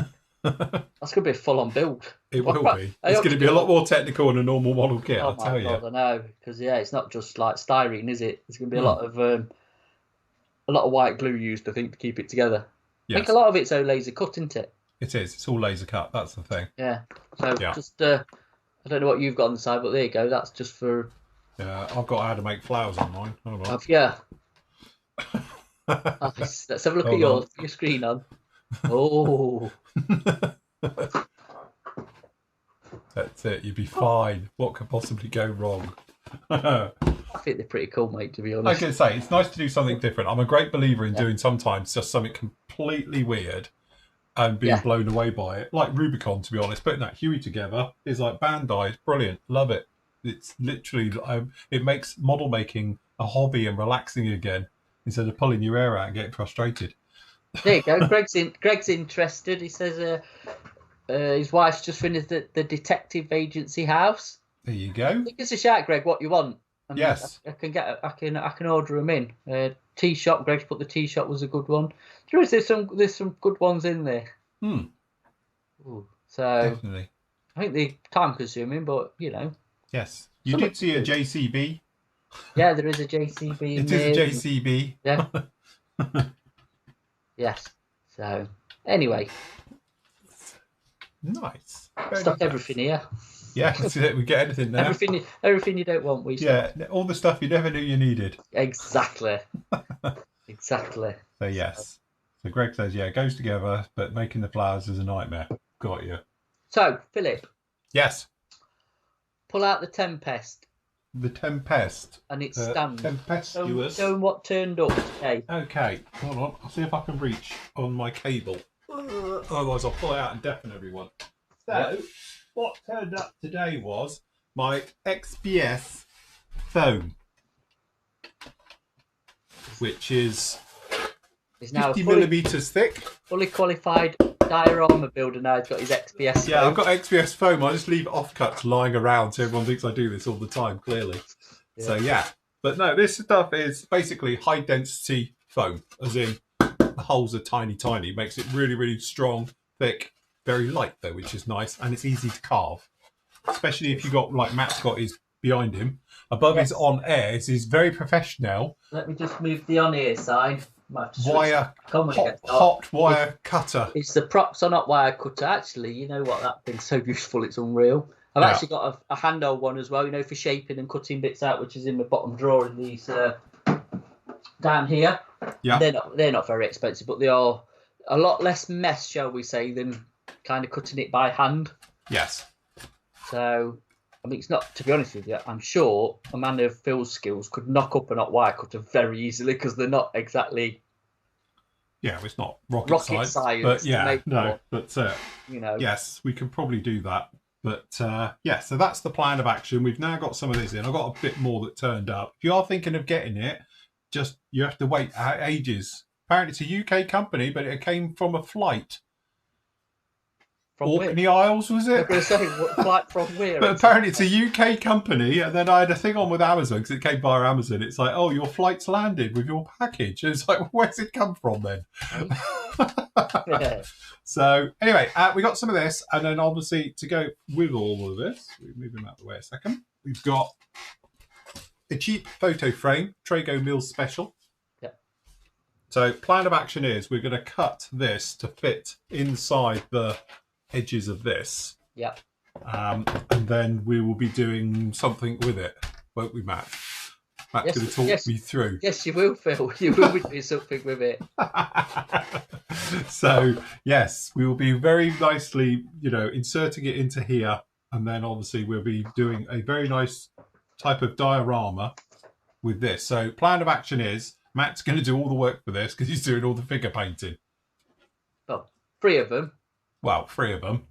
Speaker 2: going to be a full-on build.
Speaker 1: It will be. It's going to be a lot more technical than a normal model kit, I'll tell you.
Speaker 2: I know, because it's not just like styrene, is it? There's going to be a lot of white glue used, I think, to keep it together. Yes. I think a lot of it's laser cut, isn't it?
Speaker 1: It is. It's all laser cut. That's the thing.
Speaker 2: Yeah. So just, I don't know what you've got on the side, but there you go. That's just for.
Speaker 1: Yeah, I've got how to make flowers on mine. Hold on.
Speaker 2: Yeah. Nice. Let's have a look at your screen on. Oh.
Speaker 1: That's it. You'd be fine. What could possibly go wrong?
Speaker 2: I think they're pretty cool, mate, to be honest.
Speaker 1: I can say it's nice to do something different. I'm a great believer in doing sometimes just something completely weird and being blown away by it. Like Rubicon, to be honest. Putting that Huey together is like Bandai. Brilliant. Love it. It's literally, it makes model making a hobby and relaxing again instead of pulling your hair out and getting frustrated.
Speaker 2: There you go. Greg's interested. He says his wife's just finished the detective agency house. There
Speaker 1: you go.
Speaker 2: Give us a shout, Greg, what you want. And
Speaker 1: yes.
Speaker 2: I can order them in. Tea shop. Greg's put the tea shop was a good one. There's some good ones in there. Ooh, so
Speaker 1: definitely.
Speaker 2: I think they're time consuming, but
Speaker 1: Yes. You did see a JCB.
Speaker 2: Yeah, there is a JCB.
Speaker 1: It is a JCB.
Speaker 2: Yeah. Yes. So anyway.
Speaker 1: Nice.
Speaker 2: Stock everything here.
Speaker 1: Yeah, we get anything there.
Speaker 2: Everything you don't want, we stock.
Speaker 1: Yeah, all the stuff you never knew you needed.
Speaker 2: Exactly. Exactly.
Speaker 1: So yes. So Greg says, it goes together, but making the flowers is a nightmare. Got you.
Speaker 2: So, Philip.
Speaker 1: Yes.
Speaker 2: Pull out the Tempest.
Speaker 1: The Tempest.
Speaker 2: And its stand.
Speaker 1: Tempestuous.
Speaker 2: Show them what turned up today.
Speaker 1: Okay, hold on. I'll see if I can reach on my cable. Otherwise, I'll pull it out and deafen everyone. So, what turned up today was my XPS foam, which is 50 millimeters thick.
Speaker 2: Fully qualified diorama builder now. He's got his XPS foam.
Speaker 1: Yeah, I've got XPS foam. I just leave offcuts lying around so everyone thinks I do this all the time, clearly. Yeah. So, yeah. But no, this stuff is basically high density foam, as in the holes are tiny. It makes it really, really strong, thick, very light though, which is nice, and it's easy to carve. Especially if you got, like Matt's got his behind him. Above his on air, he's very professional.
Speaker 2: Let me just move the on air side.
Speaker 1: Hot wire cutter.
Speaker 2: It's the props on hot wire cutter. Actually, you know what? That thing's so useful, it's unreal. I've actually got a handheld one as well, for shaping and cutting bits out, which is in the bottom drawer in these down here. Yeah. They're not very expensive, but they are a lot less mess, shall we say, than kind of cutting it by hand.
Speaker 1: Yes.
Speaker 2: So, I mean, it's not, to be honest with you, I'm sure a man of Phil's skills could knock up a hot wire cutter very easily because they're not exactly...
Speaker 1: Yeah, it's not rocket science. But yes, we can probably do that. But so that's the plan of action. We've now got some of this in. I've got a bit more that turned up. If you are thinking of getting it, you have to wait ages. Apparently it's a UK company, but it came from a flight. From Orkney Isles, was it?
Speaker 2: I was going to say, what flight from where?
Speaker 1: But apparently it's a UK company, and then I had a thing on with Amazon, because it came via Amazon. It's like, oh, your flight's landed with your package. And it's like, where's it come from then? So anyway, we got some of this, and then obviously to go with all of this, we'll move him out of the way a second. We've got a cheap photo frame, Trago Mills Special. So plan of action is we're going to cut this to fit inside the edges of this.
Speaker 2: Yeah.
Speaker 1: And then we will be doing something with it, won't we, Matt? Matt's going to talk me through.
Speaker 2: Yes, you will, Phil. You will be doing something with it.
Speaker 1: So, yes, we will be very nicely, inserting it into here. And then obviously we'll be doing a very nice type of diorama with this. So plan of action is Matt's going to do all the work for this because he's doing all the figure painting.
Speaker 2: Oh, 3 of them.
Speaker 1: Well, 3 of them.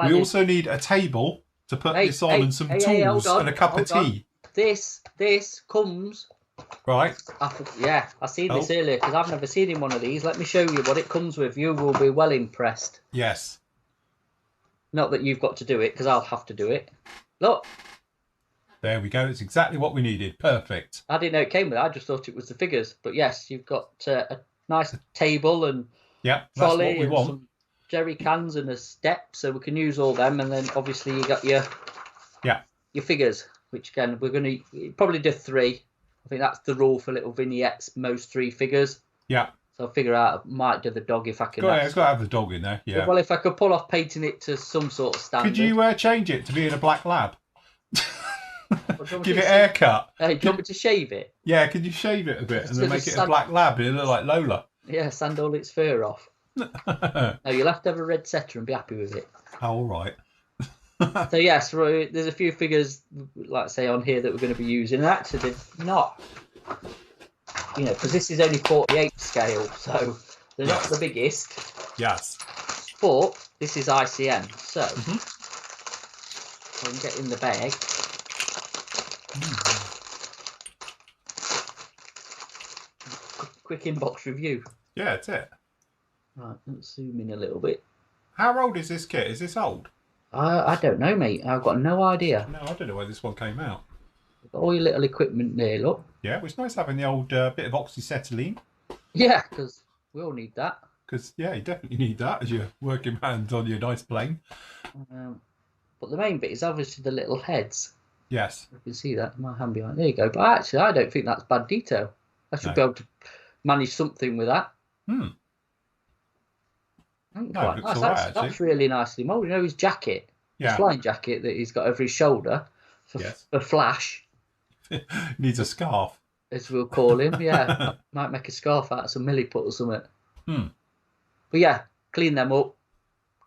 Speaker 1: We also need a table to put this on and some tools and a cup of tea.
Speaker 2: This comes...
Speaker 1: Right.
Speaker 2: I seen this earlier because I've never seen in one of these. Let me show you what it comes with. You will be well impressed.
Speaker 1: Yes.
Speaker 2: Not that you've got to do it because I'll have to do it. Look.
Speaker 1: There we go. It's exactly what we needed. Perfect.
Speaker 2: I didn't know it came with it. I just thought it was the figures. But yes, you've got a nice table and trolley and some jerry cans and a step, so we can use all them. And then obviously you got your figures, which again we're going to probably do 3. I think that's the rule for little vignettes. Most 3 figures. Yeah. So I'll figure out. I might do the dog if I can.
Speaker 1: It's got to have the dog in there. Yeah.
Speaker 2: Well, if I could pull off painting it to some sort of standard.
Speaker 1: Could you change it to being a black lab? Give it a haircut.
Speaker 2: Hey, do you want me to shave it?
Speaker 1: Yeah, could you shave it a bit and then make it a black lab? It'll look like Lola.
Speaker 2: Yeah, sand all its fur off. No, you'll have to have a red setter and be happy with it.
Speaker 1: Oh, all right.
Speaker 2: So yes, there's a few figures, like I say, on here that we're going to be using. And actually, they're not, because this is only 48 scale, so they're not the biggest.
Speaker 1: Yes.
Speaker 2: But this is ICM, so I can get in the bag. Quick inbox review.
Speaker 1: Yeah, that's it.
Speaker 2: Right, let's zoom in a little bit.
Speaker 1: How old is this kit? Is this old?
Speaker 2: I don't know, mate. I've got no idea.
Speaker 1: No, I don't know where this one came out.
Speaker 2: Got all your little equipment there, look.
Speaker 1: Yeah, it was nice having the old bit of oxyacetylene.
Speaker 2: Yeah, because we all need that.
Speaker 1: Because, you definitely need that as you're working hands on your nice plane.
Speaker 2: But the main bit is obviously the little heads.
Speaker 1: Yes.
Speaker 2: You can see that in my hand behind. There you go. But actually, I don't think that's bad detail. I should be able to manage something with that. That's really nicely moulded. His jacket, his flying jacket that he's got over his shoulder for Flash.
Speaker 1: Needs a scarf,
Speaker 2: as we'll call him. Yeah, might make a scarf out of some milliput or something. But yeah, clean them up,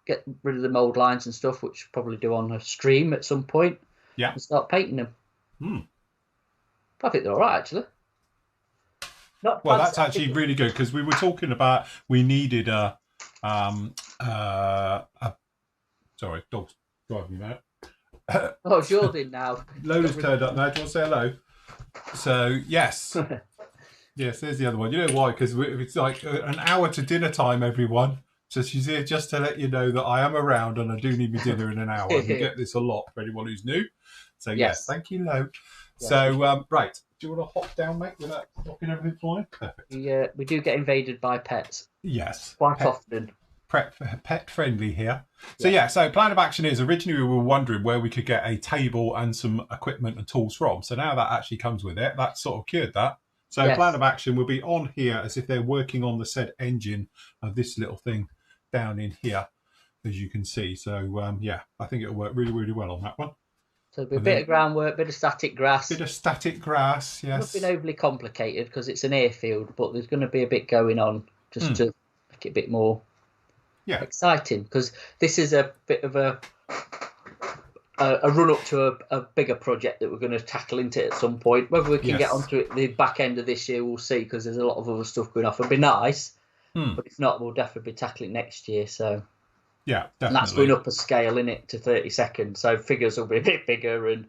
Speaker 2: get rid of the mould lines and stuff, which we'll probably do on a stream at some point. Yeah, and start painting them. I think they're all right, actually.
Speaker 1: Well, that's actually really good because we were talking about we needed a sorry, dog's driving me mad.
Speaker 2: Oh, it's yours in now.
Speaker 1: Lola's turned up now. Do you want to say hello? So yes, yes. There's the other one. You know why? Because it's like an hour to dinner time, everyone. So she's here just to let you know that I am around and I do need my dinner in an hour. We get this a lot for anyone who's new. So yes, thank you, Lo. Yeah. So right. Do you want to hop down, mate, without knocking everything flying? Perfect.
Speaker 2: Yeah, we do get invaded by pets.
Speaker 1: Yes.
Speaker 2: Quite often.
Speaker 1: Pet friendly here. So so plan of action is originally we were wondering where we could get a table and some equipment and tools from. So now that actually comes with it. That's sort of cured that. So plan of action will be on here as if they're working on the said engine of this little thing down in here, as you can see. So I think it'll work really, really well on that one.
Speaker 2: So a bit of groundwork, bit of static grass.
Speaker 1: Bit of static grass, yes.
Speaker 2: Nothing overly complicated because it's an airfield, but there's going to be a bit going on just to make it a bit more exciting. Because this is a bit of a run up to a bigger project that we're going to tackle into it at some point. Whether we can get onto it the back end of this year, we'll see. Because there's a lot of other stuff going off. It'd be nice, but if not, we'll definitely be tackling next year. So. Yeah, definitely. And that's going up a scale in it to 30 seconds, so figures will be a bit bigger and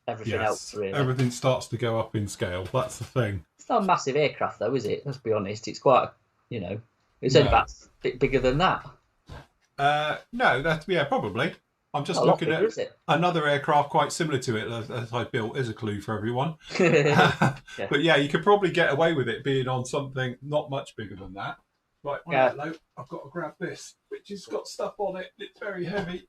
Speaker 2: everything else. Really,
Speaker 1: everything starts to go up in scale. That's the thing.
Speaker 2: It's not a massive aircraft, though, is it? Let's be honest. It's quite, it's only about a bit bigger than that.
Speaker 1: No, that's probably. I'm just looking at another aircraft quite similar to it as I built as a clue for everyone. But you could probably get away with it being on something not much bigger than that. Right, I've got to grab this, which has got stuff on it. It's very heavy.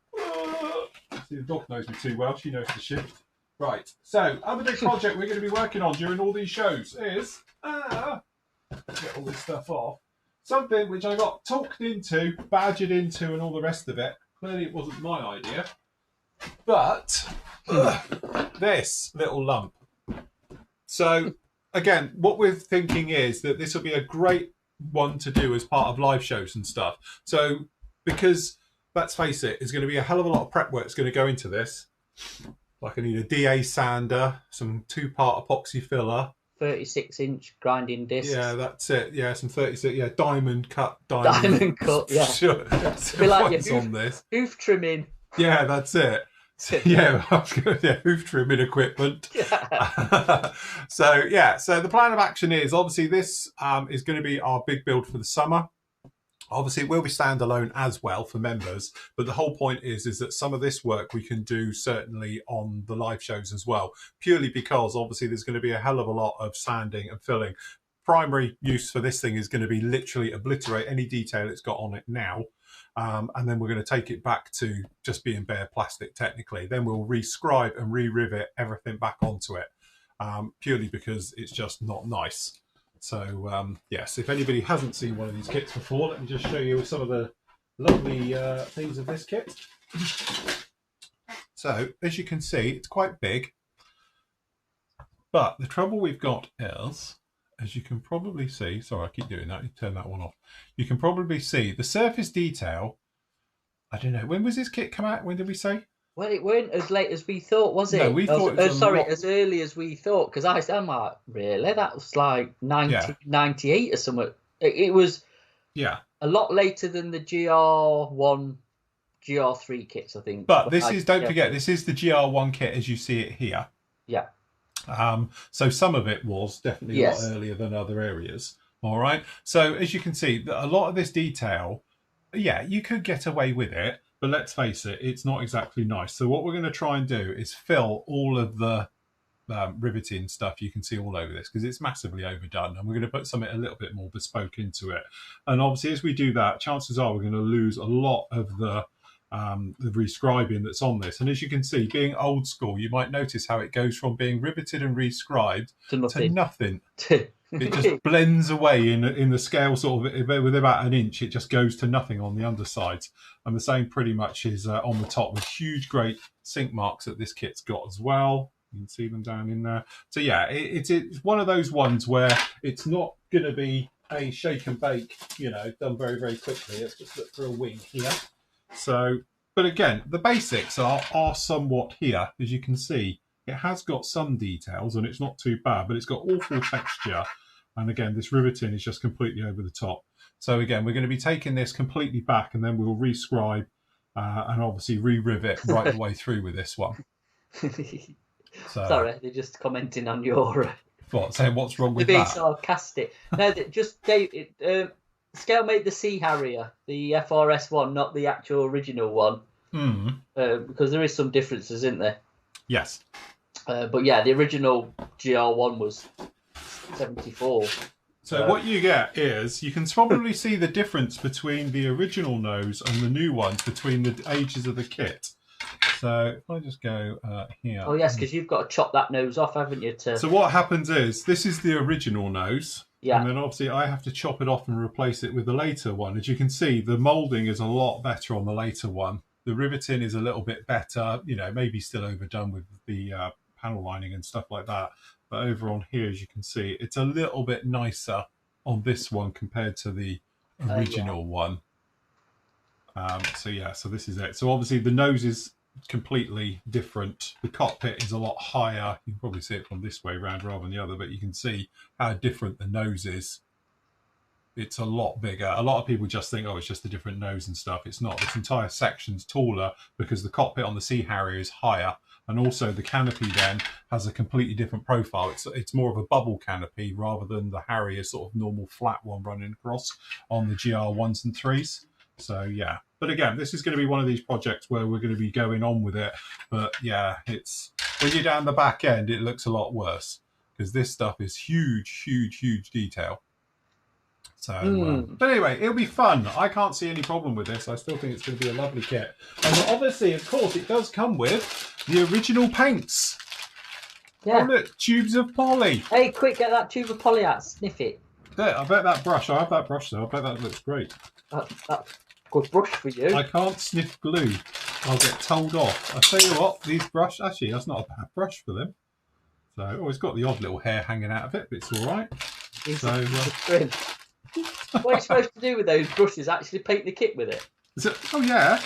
Speaker 1: See, the dog knows me too well. She knows the shift. Right, so other big project we're going to be working on during all these shows is get all this stuff off. Something which I got talked into, badgered into, and all the rest of it. Clearly, it wasn't my idea. But this little lump. So again, what we're thinking is that this will be a great one to do as part of live shows and stuff. So because let's face it, there's going to be a hell of a lot of prep work that's going to go into this. Like I need a DA sander, some 2-part epoxy filler,
Speaker 2: 36-inch grinding discs.
Speaker 1: Yeah, that's it. Yeah, some 36. Yeah, diamond cut.
Speaker 2: Diamond cut. Yeah.
Speaker 1: Sure.
Speaker 2: Be like your
Speaker 1: on this.
Speaker 2: hoof trimming.
Speaker 1: Yeah, that's it. Yeah, hoof trimming equipment. Yeah. So the plan of action is obviously this is going to be our big build for the summer. Obviously, it will be standalone as well for members, but the whole point is that some of this work we can do certainly on the live shows as well, purely because obviously there's going to be a hell of a lot of sanding and filling. Primary use for this thing is going to be literally obliterate any detail it's got on it now, and then we're going to take it back to just being bare plastic technically. Then we'll re-scribe and re-rivet everything back onto it, purely because it's just not nice. So yes, if anybody hasn't seen one of these kits before, let me just show you some of the lovely things of this kit. So as you can see, it's quite big, but the trouble we've got is, as you can probably see, sorry, I keep doing that, you turn that one off. You can probably see the surface detail. I don't know, when was this kit come out? When did we say?
Speaker 2: Well, it weren't as late as we thought, was it?
Speaker 1: No, we thought it was
Speaker 2: as early as we thought, because I'm like, really? That was like 98 or something. It was a lot later than the GR1, GR3 kits, I think.
Speaker 1: But this is, don't forget, this is the GR1 kit as you see it here.
Speaker 2: Yeah.
Speaker 1: So some of it was definitely a lot earlier than other areas. All right. So as you can see, a lot of this detail, you could get away with it. But let's face it, it's not exactly nice. So what we're going to try and do is fill all of the riveting stuff you can see all over this, because it's massively overdone. And we're going to put something a little bit more bespoke into it. And obviously, as we do that, chances are we're going to lose a lot of the rescribing that's on this. And as you can see, being old school, you might notice how it goes from being riveted and rescribed to nothing. It just blends away in the scale, sort of with about an inch. It just goes to nothing on the undersides, and the same pretty much is on the top, with huge, great sink marks that this kit's got as well. You can see them down in there. So yeah, it's one of those ones where it's not going to be a shake and bake, done very, very quickly. Let's just look for a wing here. So, but again, the basics are somewhat here, as you can see. It has got some details and it's not too bad, but it's got awful texture. And again, this riveting is just completely over the top. So again, we're going to be taking this completely back, and then we'll rescribe and obviously re-rivet right the way through with this one. So,
Speaker 2: sorry, they're just commenting on your...
Speaker 1: What, saying what's wrong with
Speaker 2: that?
Speaker 1: They're
Speaker 2: being sarcastic. No, just David, Scale made the Sea Harrier, the FRS one, not the actual original one. Because there is some differences, isn't there?
Speaker 1: Yes.
Speaker 2: But yeah, the original GR1 was 74.
Speaker 1: So what you get is, you can probably see the difference between the original nose and the new ones, between the ages of the kit. So if I just go here.
Speaker 2: Oh yes, because you've got to chop that nose off, haven't you?
Speaker 1: So what happens is, this is the original nose.
Speaker 2: Yeah.
Speaker 1: And then obviously I have to chop it off and replace it with the later one. As you can see, the moulding is a lot better on the later one. The riveting is a little bit better, maybe still overdone with the panel lining and stuff like that. But over on here, as you can see, it's a little bit nicer on this one compared to the original one. So this is it. So obviously the nose is completely different. The cockpit is a lot higher. You can probably see it from this way around rather than the other, but you can see how different the nose is. It's a lot bigger. A lot of people just think, oh, it's just a different nose and stuff. It's not. This entire section's taller because the cockpit on the Sea Harrier is higher. And also the canopy then has a completely different profile. It's more of a bubble canopy rather than the Harrier sort of normal flat one running across on the GR1s and 3s. So yeah, but again, this is going to be one of these projects where we're going to be going on with it. But yeah, it's when you're down the back end, it looks a lot worse because this stuff is huge, huge, huge detail. So, but anyway, it'll be fun. I can't see any problem with this. I still think it's going to be a lovely kit. And obviously, of course, it does come with the original paints.
Speaker 2: Yeah.
Speaker 1: Oh, look, tubes of poly.
Speaker 2: Hey, quick, get that tube of poly out. Sniff it.
Speaker 1: Yeah, I bet that brush. I have that brush though. I bet that looks great.
Speaker 2: That's good brush for you.
Speaker 1: I can't sniff glue. I'll get told off. I tell you what, these brush actually that's not a bad brush for them. So it's got the odd little hair hanging out of it, but it's all right. So
Speaker 2: what are you supposed to do with those brushes? Actually paint the kit with it?
Speaker 1: Oh yeah.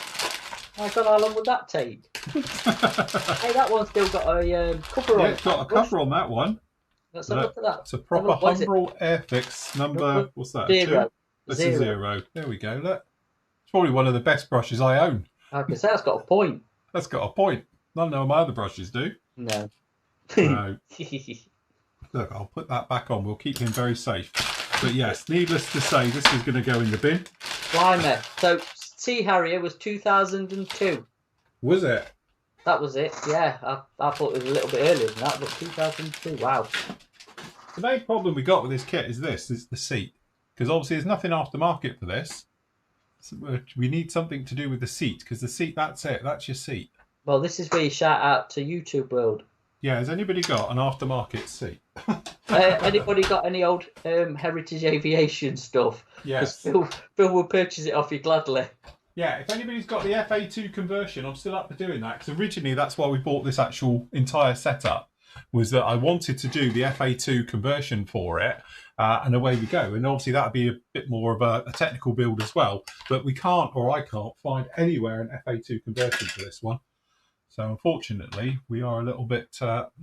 Speaker 2: My God, how long would that take? Hey, that one's still got a cover on.
Speaker 1: Yeah, it's got a cover on that one.
Speaker 2: Let's have a look at that.
Speaker 1: It's a proper Humbrol Airfix number. What's that?
Speaker 2: 0.
Speaker 1: That's a 0. There we go. Look, it's probably one of the best brushes I own.
Speaker 2: I can say that's got a point.
Speaker 1: That's got a point. None of my other brushes do.
Speaker 2: No.
Speaker 1: So, look, I'll put that back on. We'll keep him very safe. But yes, needless to say, this is going to go in the bin. Blimey.
Speaker 2: So Sea Harrier was 2002.
Speaker 1: Was it?
Speaker 2: That was it, yeah. I thought it was a little bit earlier than that, but 2002, wow.
Speaker 1: The main problem we got with this kit is the seat. Because obviously there's nothing aftermarket for this. So we need something to do with the seat, because the seat, that's it, that's your seat.
Speaker 2: Well, this is where you shout out to YouTube World.
Speaker 1: Yeah, has anybody got an aftermarket seat?
Speaker 2: Anybody got any old Heritage Aviation stuff?
Speaker 1: Yes.
Speaker 2: Phil will purchase it off you gladly.
Speaker 1: Yeah, if anybody's got the FA2 conversion, I'm still up for doing that. Because originally that's why we bought this actual entire setup, was that I wanted to do the FA2 conversion for it. And away we go. And obviously that would be a bit more of a technical build as well. But we can't, or I can't, find anywhere an FA2 conversion for this one. So unfortunately, we are a little bit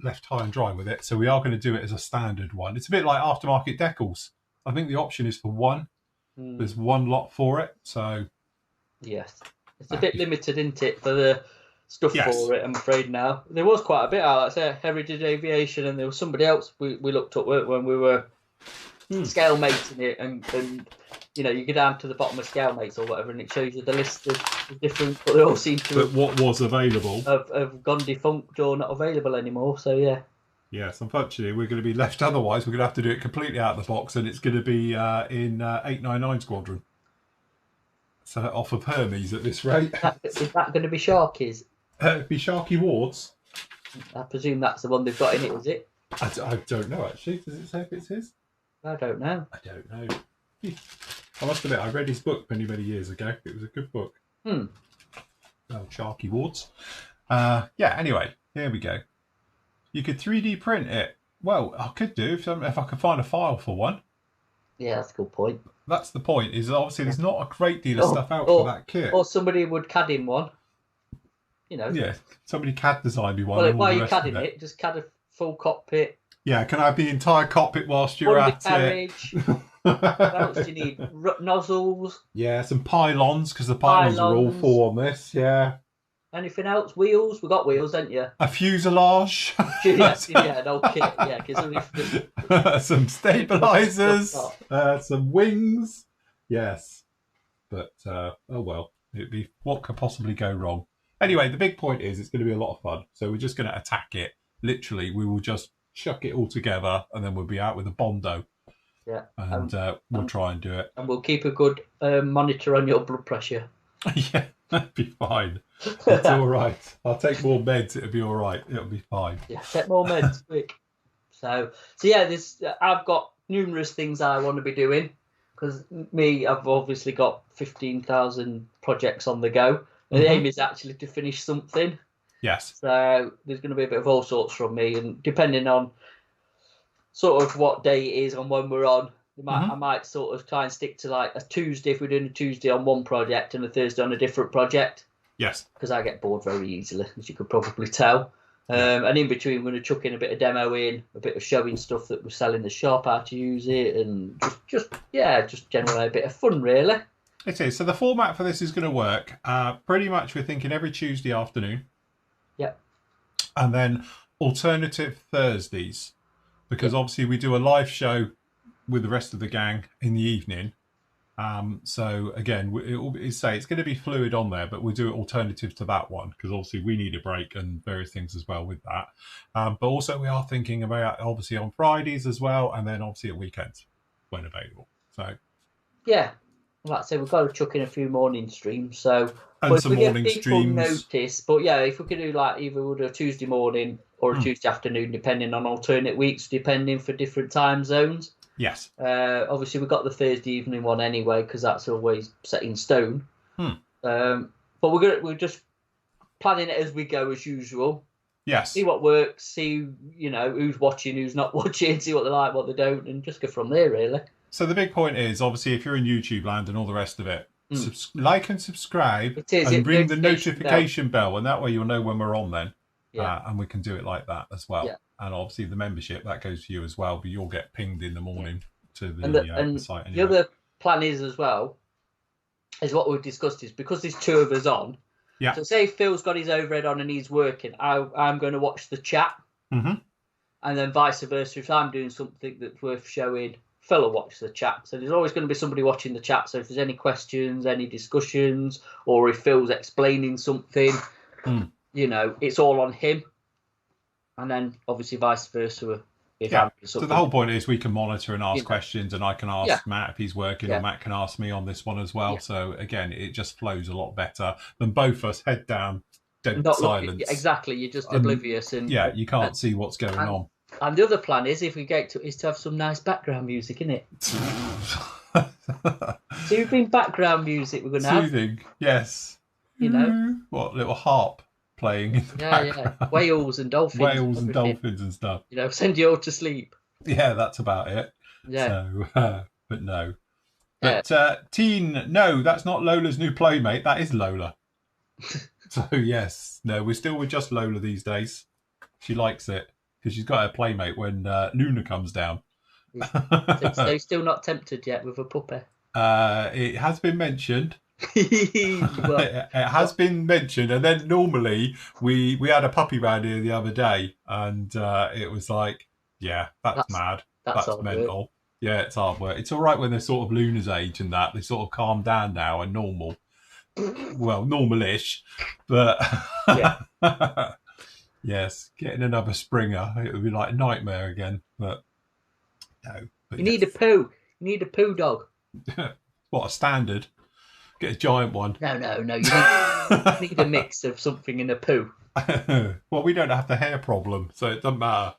Speaker 1: left high and dry with it. So we are going to do it as a standard one. It's a bit like aftermarket decals. I think the option is for one. There's one lot for it. So
Speaker 2: yes, it's a bit limited, isn't it, for the stuff for it, I'm afraid now. There was quite a bit out, like I say, Heritage Aviation, and there was somebody else we looked up when we were scale mating it, and you know, you go down to the bottom of scale mates or whatever, and it shows you the list of different, but they all seem to
Speaker 1: have, what was available
Speaker 2: have gone defunct or not available anymore. So yeah.
Speaker 1: Yes, unfortunately, we're going to be left otherwise. We're going to have to do it completely out of the box, and it's going to be in 899 Squadron. So off of Hermes at this rate.
Speaker 2: Is that going to be Sharky's?
Speaker 1: It'd be Sharky Ward's.
Speaker 2: I presume that's the one they've got in it, is it?
Speaker 1: I don't know, actually. Does it say if it's his?
Speaker 2: I don't know.
Speaker 1: I don't know. I must admit, I read his book many, many years ago. It was a good book. Oh, Sharky Ward's. Yeah, anyway, here we go. You could 3D print it. Well, I could do if I could find a file for one.
Speaker 2: Yeah, that's a good point.
Speaker 1: That's the point, is obviously there's not a great deal of stuff out for that kit.
Speaker 2: Or somebody would CAD in one. You know.
Speaker 1: Yeah, somebody CAD designed me one.
Speaker 2: Well, why are you CADing it? Just CAD a full cockpit.
Speaker 1: Yeah, can I have the entire cockpit whilst you're at
Speaker 2: carriage.
Speaker 1: it?
Speaker 2: What else do you need? Nozzles.
Speaker 1: Yeah, some pylons, because the pylons are all full on this, yeah.
Speaker 2: Anything else? Wheels? We got wheels, don't you?
Speaker 1: A fuselage.
Speaker 2: yeah, no kit. Yeah,
Speaker 1: some stabilizers. Some wings. Yes, but oh well. It'd be, what could possibly go wrong? Anyway, the big point is it's going to be a lot of fun. So we're just going to attack it. Literally, we will just chuck it all together, and then we'll be out with a Bondo.
Speaker 2: Yeah,
Speaker 1: and we'll try and do it.
Speaker 2: And we'll keep a good monitor on your blood pressure.
Speaker 1: Yeah, that'd be fine. It's all right. I'll take more meds. It'll be all right. It'll be fine.
Speaker 2: Yeah, take more meds, quick. So yeah, I've got numerous things I want to be doing, because I've obviously got 15,000 projects on the go. And the aim is actually to finish something.
Speaker 1: Yes.
Speaker 2: So there's going to be a bit of all sorts from me, and depending on sort of what day it is and when we're on, I might sort of try and stick to like a Tuesday if we're doing a Tuesday on one project and a Thursday on a different project.
Speaker 1: Yes.
Speaker 2: Because I get bored very easily, as you could probably tell. And in between, we're going to chuck in a bit of demo in, a bit of showing stuff that we're selling the shop, how to use it, and just generally a bit of fun, really.
Speaker 1: It is. So the format for this is going to work. Pretty much we're thinking every Tuesday afternoon.
Speaker 2: Yeah.
Speaker 1: And then alternative Thursdays, because obviously we do a live show with the rest of the gang in the evening. So again, it's going to be fluid on there, but we'll do it alternative to that one, because obviously we need a break and various things as well with that. But also we are thinking about obviously on Fridays as well, and then obviously at weekends when available. So
Speaker 2: yeah, like I say, we've got to chuck in a few morning streams. So
Speaker 1: and some morning streams.
Speaker 2: Notice, but yeah, if we could do like either we'll do a Tuesday morning or a Tuesday afternoon, depending on alternate weeks, depending for different time zones.
Speaker 1: Yes.
Speaker 2: Obviously, we've got the Thursday evening one anyway because that's always set in stone. But we're just planning it as we go as usual.
Speaker 1: Yes.
Speaker 2: See what works. See who's watching, who's not watching. See what they like, what they don't, and just go from there. Really.
Speaker 1: So the big point is, obviously, if you're in YouTube land and all the rest of it, like and subscribe and ring the notification bell, and that way you'll know when we're on then. Yeah. And we can do it like that as well. Yeah. And obviously the membership, that goes to you as well, but you'll get pinged in the morning to the site. Anyway.
Speaker 2: The other plan is as well, is what we've discussed, is because there's two of us on. Yeah. So say Phil's got his overhead on and he's working, I'm going to watch the chat. And then vice versa, if I'm doing something that's worth showing, Phil will watch the chat. So there's always going to be somebody watching the chat. So if there's any questions, any discussions, or if Phil's explaining something, it's all on him. And then obviously vice versa.
Speaker 1: So the whole point is we can monitor and ask questions, and I can ask Matt if he's working, or Matt can ask me on this one as well. So again, it just flows a lot better than both of us head down, dead silence.
Speaker 2: Exactly, you're just oblivious, and
Speaker 1: you can't see what's going on.
Speaker 2: And the other plan is, if we get to, is to have some nice background music in it. Soothing background music we're going to have.
Speaker 1: Soothing, yes. What little harp playing in the background.
Speaker 2: Yeah. Whales and dolphins.
Speaker 1: Whales and dolphins and stuff.
Speaker 2: Send you all to sleep.
Speaker 1: Yeah, that's about it.
Speaker 2: Yeah.
Speaker 1: So, but no. But Teen, no, that's not Lola's new playmate. That is Lola. So yes, no, we're still with just Lola these days. She likes it because she's got her playmate when Luna comes down.
Speaker 2: So they're still not tempted yet with a puppy.
Speaker 1: It has been mentioned. It has been mentioned, and then normally we had a puppy round here the other day, and it was like, that's mad, that's mental work. Yeah, it's hard work. It's all right when they're sort of Luna's age and that they sort of calm down now and normal, well, normal-ish, but yes, getting another Springer, it would be like a nightmare again. But no,
Speaker 2: you need a poo. You need a poo dog.
Speaker 1: What, a standard? Get a giant one.
Speaker 2: No. You need a mix of something and a poo.
Speaker 1: Well, we don't have the hair problem, so it doesn't matter.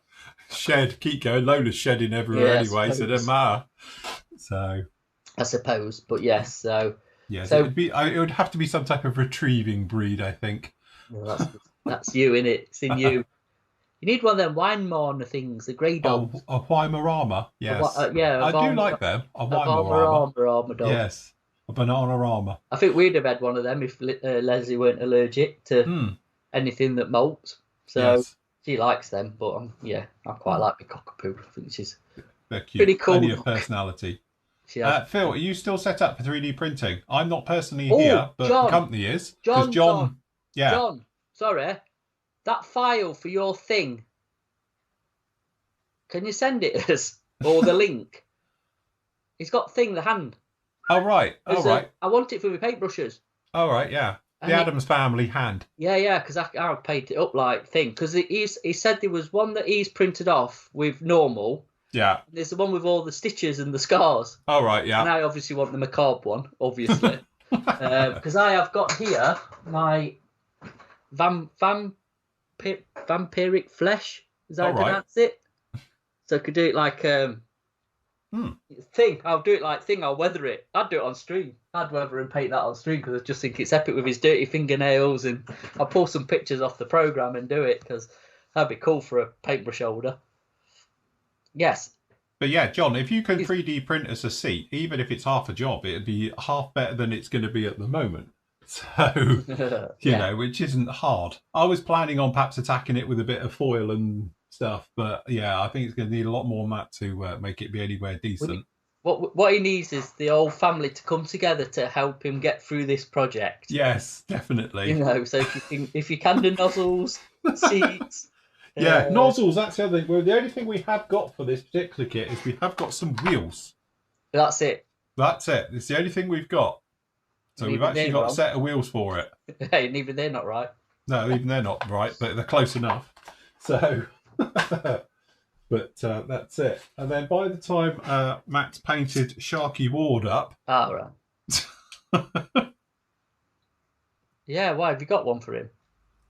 Speaker 1: Shed, keep going. Lola's shedding everywhere anyway, so it doesn't matter. So,
Speaker 2: I suppose, but yes. So
Speaker 1: it would have to be some type of retrieving breed, I think.
Speaker 2: Well, that's you, innit? It's in you. You need one of them Weimaraner things, the grey dogs.
Speaker 1: A Weimaraner, yes. I do like them. A
Speaker 2: Weimaraner dog.
Speaker 1: Yes. A Bananarama.
Speaker 2: I think we'd have had one of them if Leslie weren't allergic to anything that molts. So she likes them, but I quite like the cockapoo. I think she's pretty cool.
Speaker 1: Plenty of personality. Phil, are you still set up for 3D printing? I'm not personally here, but the company is. John.
Speaker 2: John, sorry. That file for your thing, can you send it us? Or the link? He's got the hand.
Speaker 1: Oh, right.
Speaker 2: I want it for my paintbrushes.
Speaker 1: Oh, right, yeah. The Addams Family hand.
Speaker 2: Yeah, because I painted it up like thing. Because he said there was one that he's printed off with normal.
Speaker 1: Yeah.
Speaker 2: There's the one with all the stitches and the scars.
Speaker 1: Oh, right, yeah.
Speaker 2: And I obviously want the macabre one, obviously. Because I have got here my vampiric flesh. Is that how I pronounce it? So I could do it like... thing. I'll do it like thing. I'll weather it. I'd do it on stream. I'd weather and paint that on stream because I just think it's epic with his dirty fingernails, and I'll pull some pictures off the program and do it because that'd be cool for a paintbrush holder. Yes.
Speaker 1: But yeah, John, if you can 3D print us a seat, even if it's half a job, it'd be half better than it's going to be at the moment. So, you know, which isn't hard. I was planning on perhaps attacking it with a bit of foil and stuff, but I think it's going to need a lot more than that to make it be anywhere decent.
Speaker 2: What he needs is the whole family to come together to help him get through this project.
Speaker 1: Yes, definitely.
Speaker 2: So if you can do nozzles, seats.
Speaker 1: Nozzles, that's the other thing. Well, the only thing we have got for this particular kit is we have got some wheels.
Speaker 2: That's it.
Speaker 1: It's the only thing we've got. So we've actually got a set of wheels for it.
Speaker 2: Hey, and even they're not right.
Speaker 1: No, even they're not right, but they're close enough. So, but that's it. And then by the time Matt's painted Sharky Ward up...
Speaker 2: right. Yeah, why? Have you got one for him?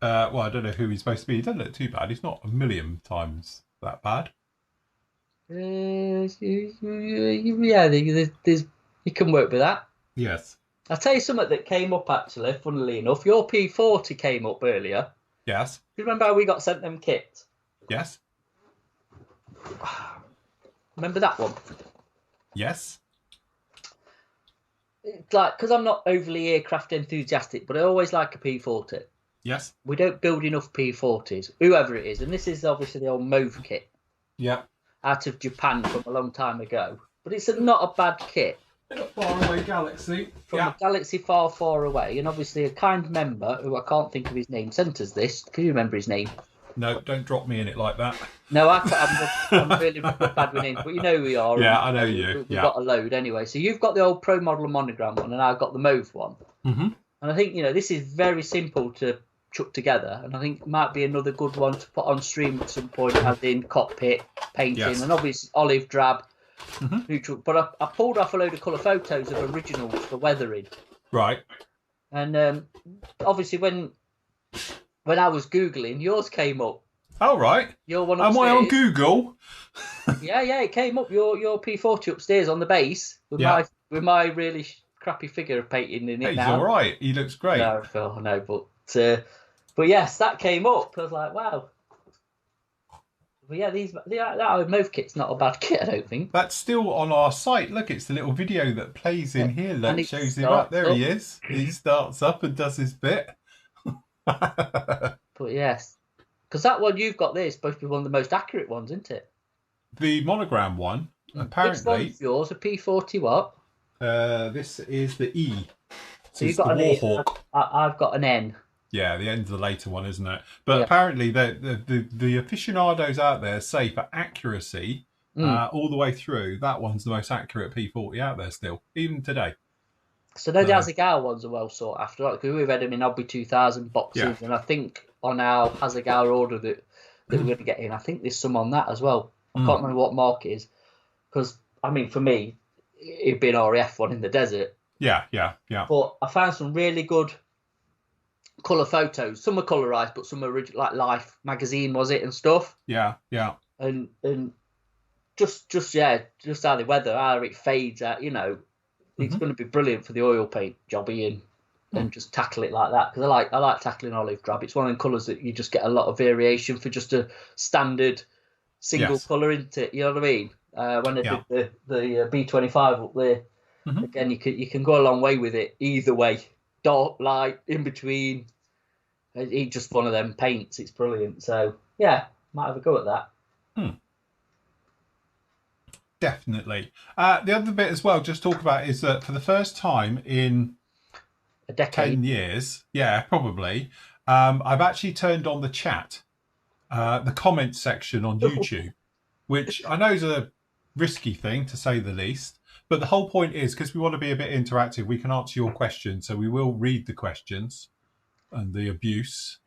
Speaker 1: Well, I don't know who he's supposed to be. He doesn't look too bad. He's not a million times that bad.
Speaker 2: Yeah, there's you can work with that.
Speaker 1: Yes.
Speaker 2: I'll tell you something that came up actually, funnily enough. Your P40 came up earlier.
Speaker 1: Yes.
Speaker 2: Do you remember how we got sent them kits?
Speaker 1: Yes.
Speaker 2: Remember that one?
Speaker 1: Yes.
Speaker 2: It's like, because I'm not overly aircraft enthusiastic, but I always like a P40.
Speaker 1: Yes.
Speaker 2: We don't build enough P40s, whoever it is. And this is obviously the old Mauve kit.
Speaker 1: Yeah.
Speaker 2: Out of Japan from a long time ago. But it's not a bad kit.
Speaker 1: In a faraway galaxy.
Speaker 2: From a galaxy far, far away. And obviously a kind member, who I can't think of his name, sent us this. Can you remember his name?
Speaker 1: No, don't drop me in it like that.
Speaker 2: No, I'm really bad with names, but you know who we are.
Speaker 1: Yeah, I know you.
Speaker 2: We've got a load anyway. So you've got the old Pro Model Monogram one, and I've got the Mauve one.
Speaker 1: Mm-hmm.
Speaker 2: And I think, this is very simple to chuck together, and I think it might be another good one to put on stream at some point, as in cockpit, painting, and obviously olive drab, neutral. But I pulled off a load of colour photos of originals for weathering.
Speaker 1: Right.
Speaker 2: And obviously when I was Googling, yours came up.
Speaker 1: Oh, right.
Speaker 2: Your one
Speaker 1: upstairs. Am I on Google?
Speaker 2: yeah, it came up. Your P40 upstairs on the base with my really crappy figure of painting in it. He's
Speaker 1: all right. He looks great.
Speaker 2: No, Phil, no, but yes, that came up. I was like, wow. But yeah, that Mauve kit's not a bad kit, I don't think.
Speaker 1: That's still on our site. Look, it's the little video that plays in here. Look, shows him up. There he is. He starts up and does his bit.
Speaker 2: But yes, because that one you've got there is supposed to be one of the most accurate ones, isn't it?
Speaker 1: The monogram one, apparently.
Speaker 2: Which one's yours? A P40 what?
Speaker 1: This is the E.
Speaker 2: So you've got an Warhawk. I've got an N.
Speaker 1: Yeah, the N's the later one, isn't it? But apparently the aficionados out there say for accuracy all the way through, that one's the most accurate P40 out there still, even today.
Speaker 2: So the Hasegawa ones are well sought after, right? Because we've had them in Hobby 2000 boxes, and I think on our Hasegawa order that we're going to get in, I think there's some on that as well. I can't remember what mark it is, because I mean, for me, it'd be an RAF one in the desert.
Speaker 1: Yeah.
Speaker 2: But I found some really good colour photos. Some are colorized, but some are original, like Life magazine, was it, and stuff.
Speaker 1: Yeah.
Speaker 2: And just how they weather, how it fades out, it's going to be brilliant for the oil paint jobby and just tackle it like that, because I like tackling olive drab. It's one of them colours that you just get a lot of variation for just a standard single colour, isn't it? You know what I mean? When I did the B25 up there, again, you can go a long way with it either way. Dark, light, in between. It's just one of them paints. It's brilliant. So yeah, might have a go at that.
Speaker 1: Definitely. The other bit as well, just talk about, is that for the first time in
Speaker 2: a decade,
Speaker 1: 10 years, probably, I've actually turned on the chat, the comment section on YouTube, which I know is a risky thing to say the least. But the whole point is, because we want to be a bit interactive, we can answer your questions. So we will read the questions and the abuse.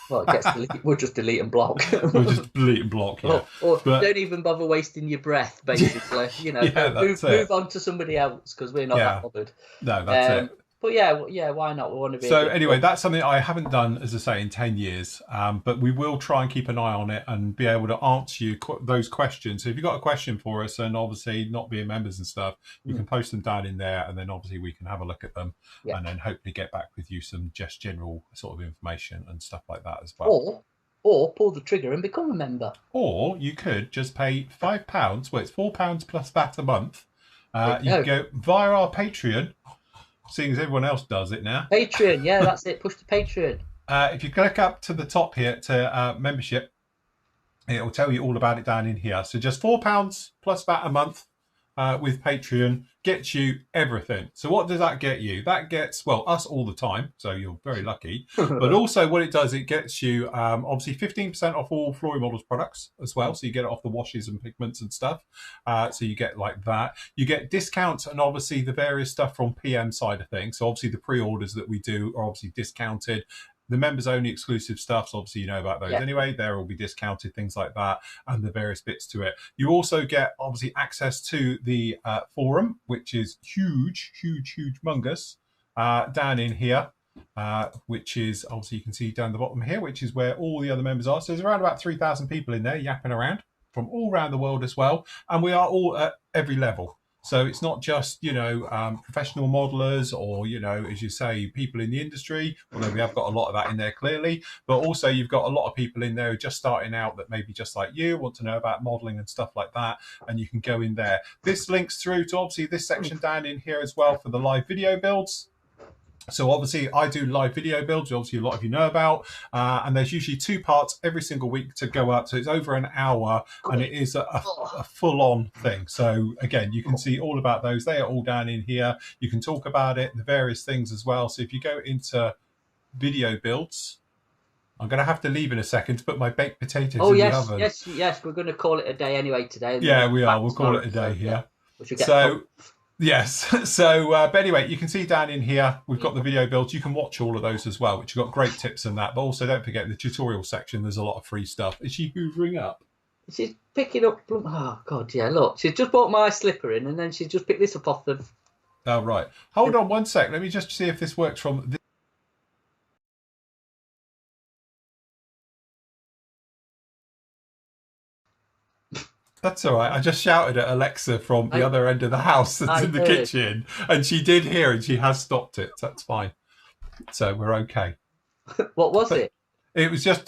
Speaker 2: Well, it gets deleted. We'll just delete and block.
Speaker 1: We'll just delete and block, yeah.
Speaker 2: Or don't even bother wasting your breath, basically. Move on to somebody else, because we're not that bothered.
Speaker 1: No, that's it.
Speaker 2: But yeah, why not? We want to be.
Speaker 1: So anyway, that's something I haven't done, as I say, in 10 years. But we will try and keep an eye on it and be able to answer you those questions. So if you've got a question for us, and obviously not being members and stuff, you can post them down in there, and then obviously we can have a look at them, and then hopefully get back with you some just general sort of information and stuff like that as well.
Speaker 2: Or pull the trigger and become a member.
Speaker 1: Or you could just pay £5. Well, it's £4 plus VAT a month. You can go via our Patreon. Seeing as everyone else does it now.
Speaker 2: Patreon, yeah, that's it. Push to Patreon.
Speaker 1: If you click up to the top here to membership, it will tell you all about it down in here. So just £4 plus VAT a month with Patreon gets you everything. So what does that get you? That gets, well, us all the time. So you're very lucky. But also what it does, it gets you obviously 15% off all Flory Models products as well. So you get it off the washes and pigments and stuff. So you get like that. You get discounts and obviously the various stuff from PM side of things. So obviously the pre-orders that we do are obviously discounted. The members only exclusive stuff, so obviously you know about those anyway. There will be discounted, things like that, and the various bits to it. You also get obviously access to the forum, which is huge, humongous, down in here, which is obviously you can see down the bottom here, which is where all the other members are. So there's around about 3,000 people in there yapping around. from all around the world as well. And we are all at every level. So it's not just, you know, professional modelers or, you know, as you say, people in the industry, although we have got a lot of that in there clearly, but also you've got a lot of people in there who are just starting out that maybe just like you want to know about modeling and stuff like that. And you can go in there. This links through to obviously this section down in here as well for the live video builds. So obviously I do live video builds, obviously a lot of you know about, and there's usually 2 parts every single week to go up. So it's over an hour and it is a full-on thing. So again, you can see all about those. They are all down in here. You can talk about it, the various things as well. So if you go into video builds, I'm going to have to leave in a second to put my baked potatoes in the oven.
Speaker 2: Yes, we're going to call it a day anyway today.
Speaker 1: Yeah, we are. We'll call it a day here. So... Yes. So, but anyway, you can see down in here, we've got the video builds. You can watch all of those as well, which have got great tips and that. But also don't forget in the tutorial section, there's a lot of free stuff. Is she hoovering up?
Speaker 2: She's picking up. Oh, God, yeah, look. She's just brought my slipper in and then she's just picked this up off the...
Speaker 1: Oh, right. Hold on one sec. Let me just see if this works from... That's all right. I just shouted at Alexa from the other end of the house that's in the kitchen, and she did hear and she has stopped it. So that's fine. So we're okay.
Speaker 2: What was it?
Speaker 1: It was just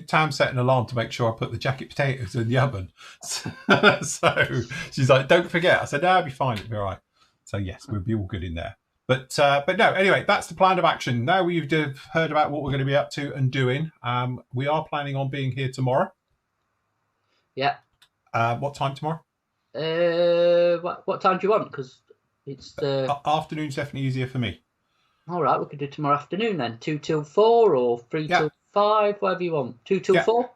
Speaker 1: Tam set an alarm to make sure I put the jacket potatoes in the oven. So she's like, don't forget. I said, no, I'll be fine. It'll be all right. So yes, we'll be all good in there. But no, anyway, that's the plan of action. Now we've heard about what we're going to be up to and doing. We are planning on being here tomorrow.
Speaker 2: Yeah.
Speaker 1: What time tomorrow?
Speaker 2: What time do you want? Because it's
Speaker 1: afternoon's definitely easier for me.
Speaker 2: All right, we could do tomorrow afternoon then. 2 till 4 or 3 till 5, whatever you want. 2 till 4.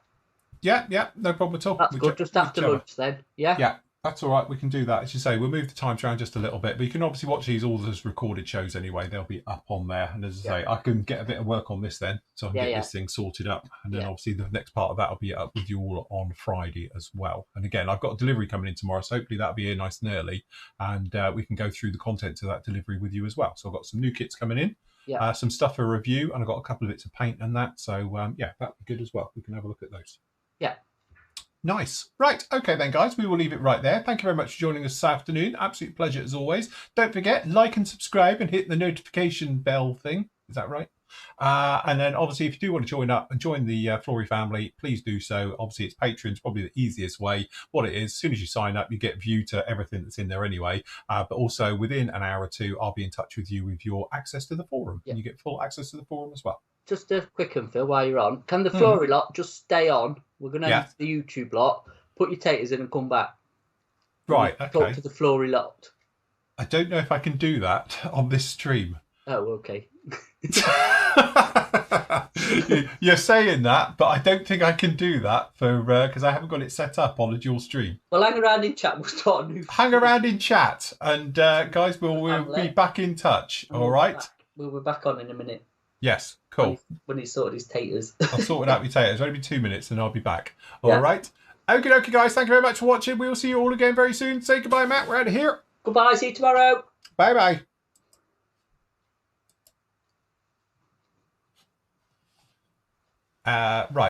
Speaker 1: Yeah, no problem at all.
Speaker 2: That's good. Just after lunch then. Yeah.
Speaker 1: That's all right. We can do that. As you say, we'll move the times around just a little bit, but you can obviously watch all as recorded shows anyway. They'll be up on there. And as I say, I can get a bit of work on this then, so I can get this thing sorted up. And then obviously the next part of that will be up with you all on Friday as well. And again, I've got a delivery coming in tomorrow, so hopefully that'll be here nice and early. And we can go through the contents of that delivery with you as well. So I've got some new kits coming in, some stuff for review, and I've got a couple of bits of paint and that. So that'll be good as well. We can have a look at those.
Speaker 2: Yeah.
Speaker 1: Nice. Right. Okay then, guys, we will leave it right there. Thank you very much for joining us this afternoon. Absolute pleasure as always. Don't forget, like and subscribe and hit the notification bell thing. Is that right? And then obviously, if you do want to join up and join the Flory family, please do so. Obviously, it's Patreon's probably the easiest way. What it is, as soon as you sign up, you get view to everything that's in there anyway. But also within an hour or two, I'll be in touch with you with your access to the forum. And you get full access to the forum as well.
Speaker 2: Just a quick one, Phil, while you're on. Can the Flory lot just stay on? We're going to use the YouTube lot. Put your taters in and come back.
Speaker 1: Right, okay.
Speaker 2: Talk to the Flory lot.
Speaker 1: I don't know if I can do that on this stream.
Speaker 2: Oh, okay.
Speaker 1: You're saying that, but I don't think I can do that for because I haven't got it set up on a dual stream.
Speaker 2: Well, hang around in chat. We'll start a new.
Speaker 1: Hang around in chat, and guys, we'll be back in touch. All right.
Speaker 2: We'll be back on in a minute.
Speaker 1: Yes, cool.
Speaker 2: When he's sorted his taters.
Speaker 1: I'll sort it out with taters. It'll only be 2 minutes, and I'll be back. All right. Okay, guys. Thank you very much for watching. We will see you all again very soon. Say goodbye, Matt. We're out of here.
Speaker 2: Goodbye. See you tomorrow.
Speaker 1: Bye. Right.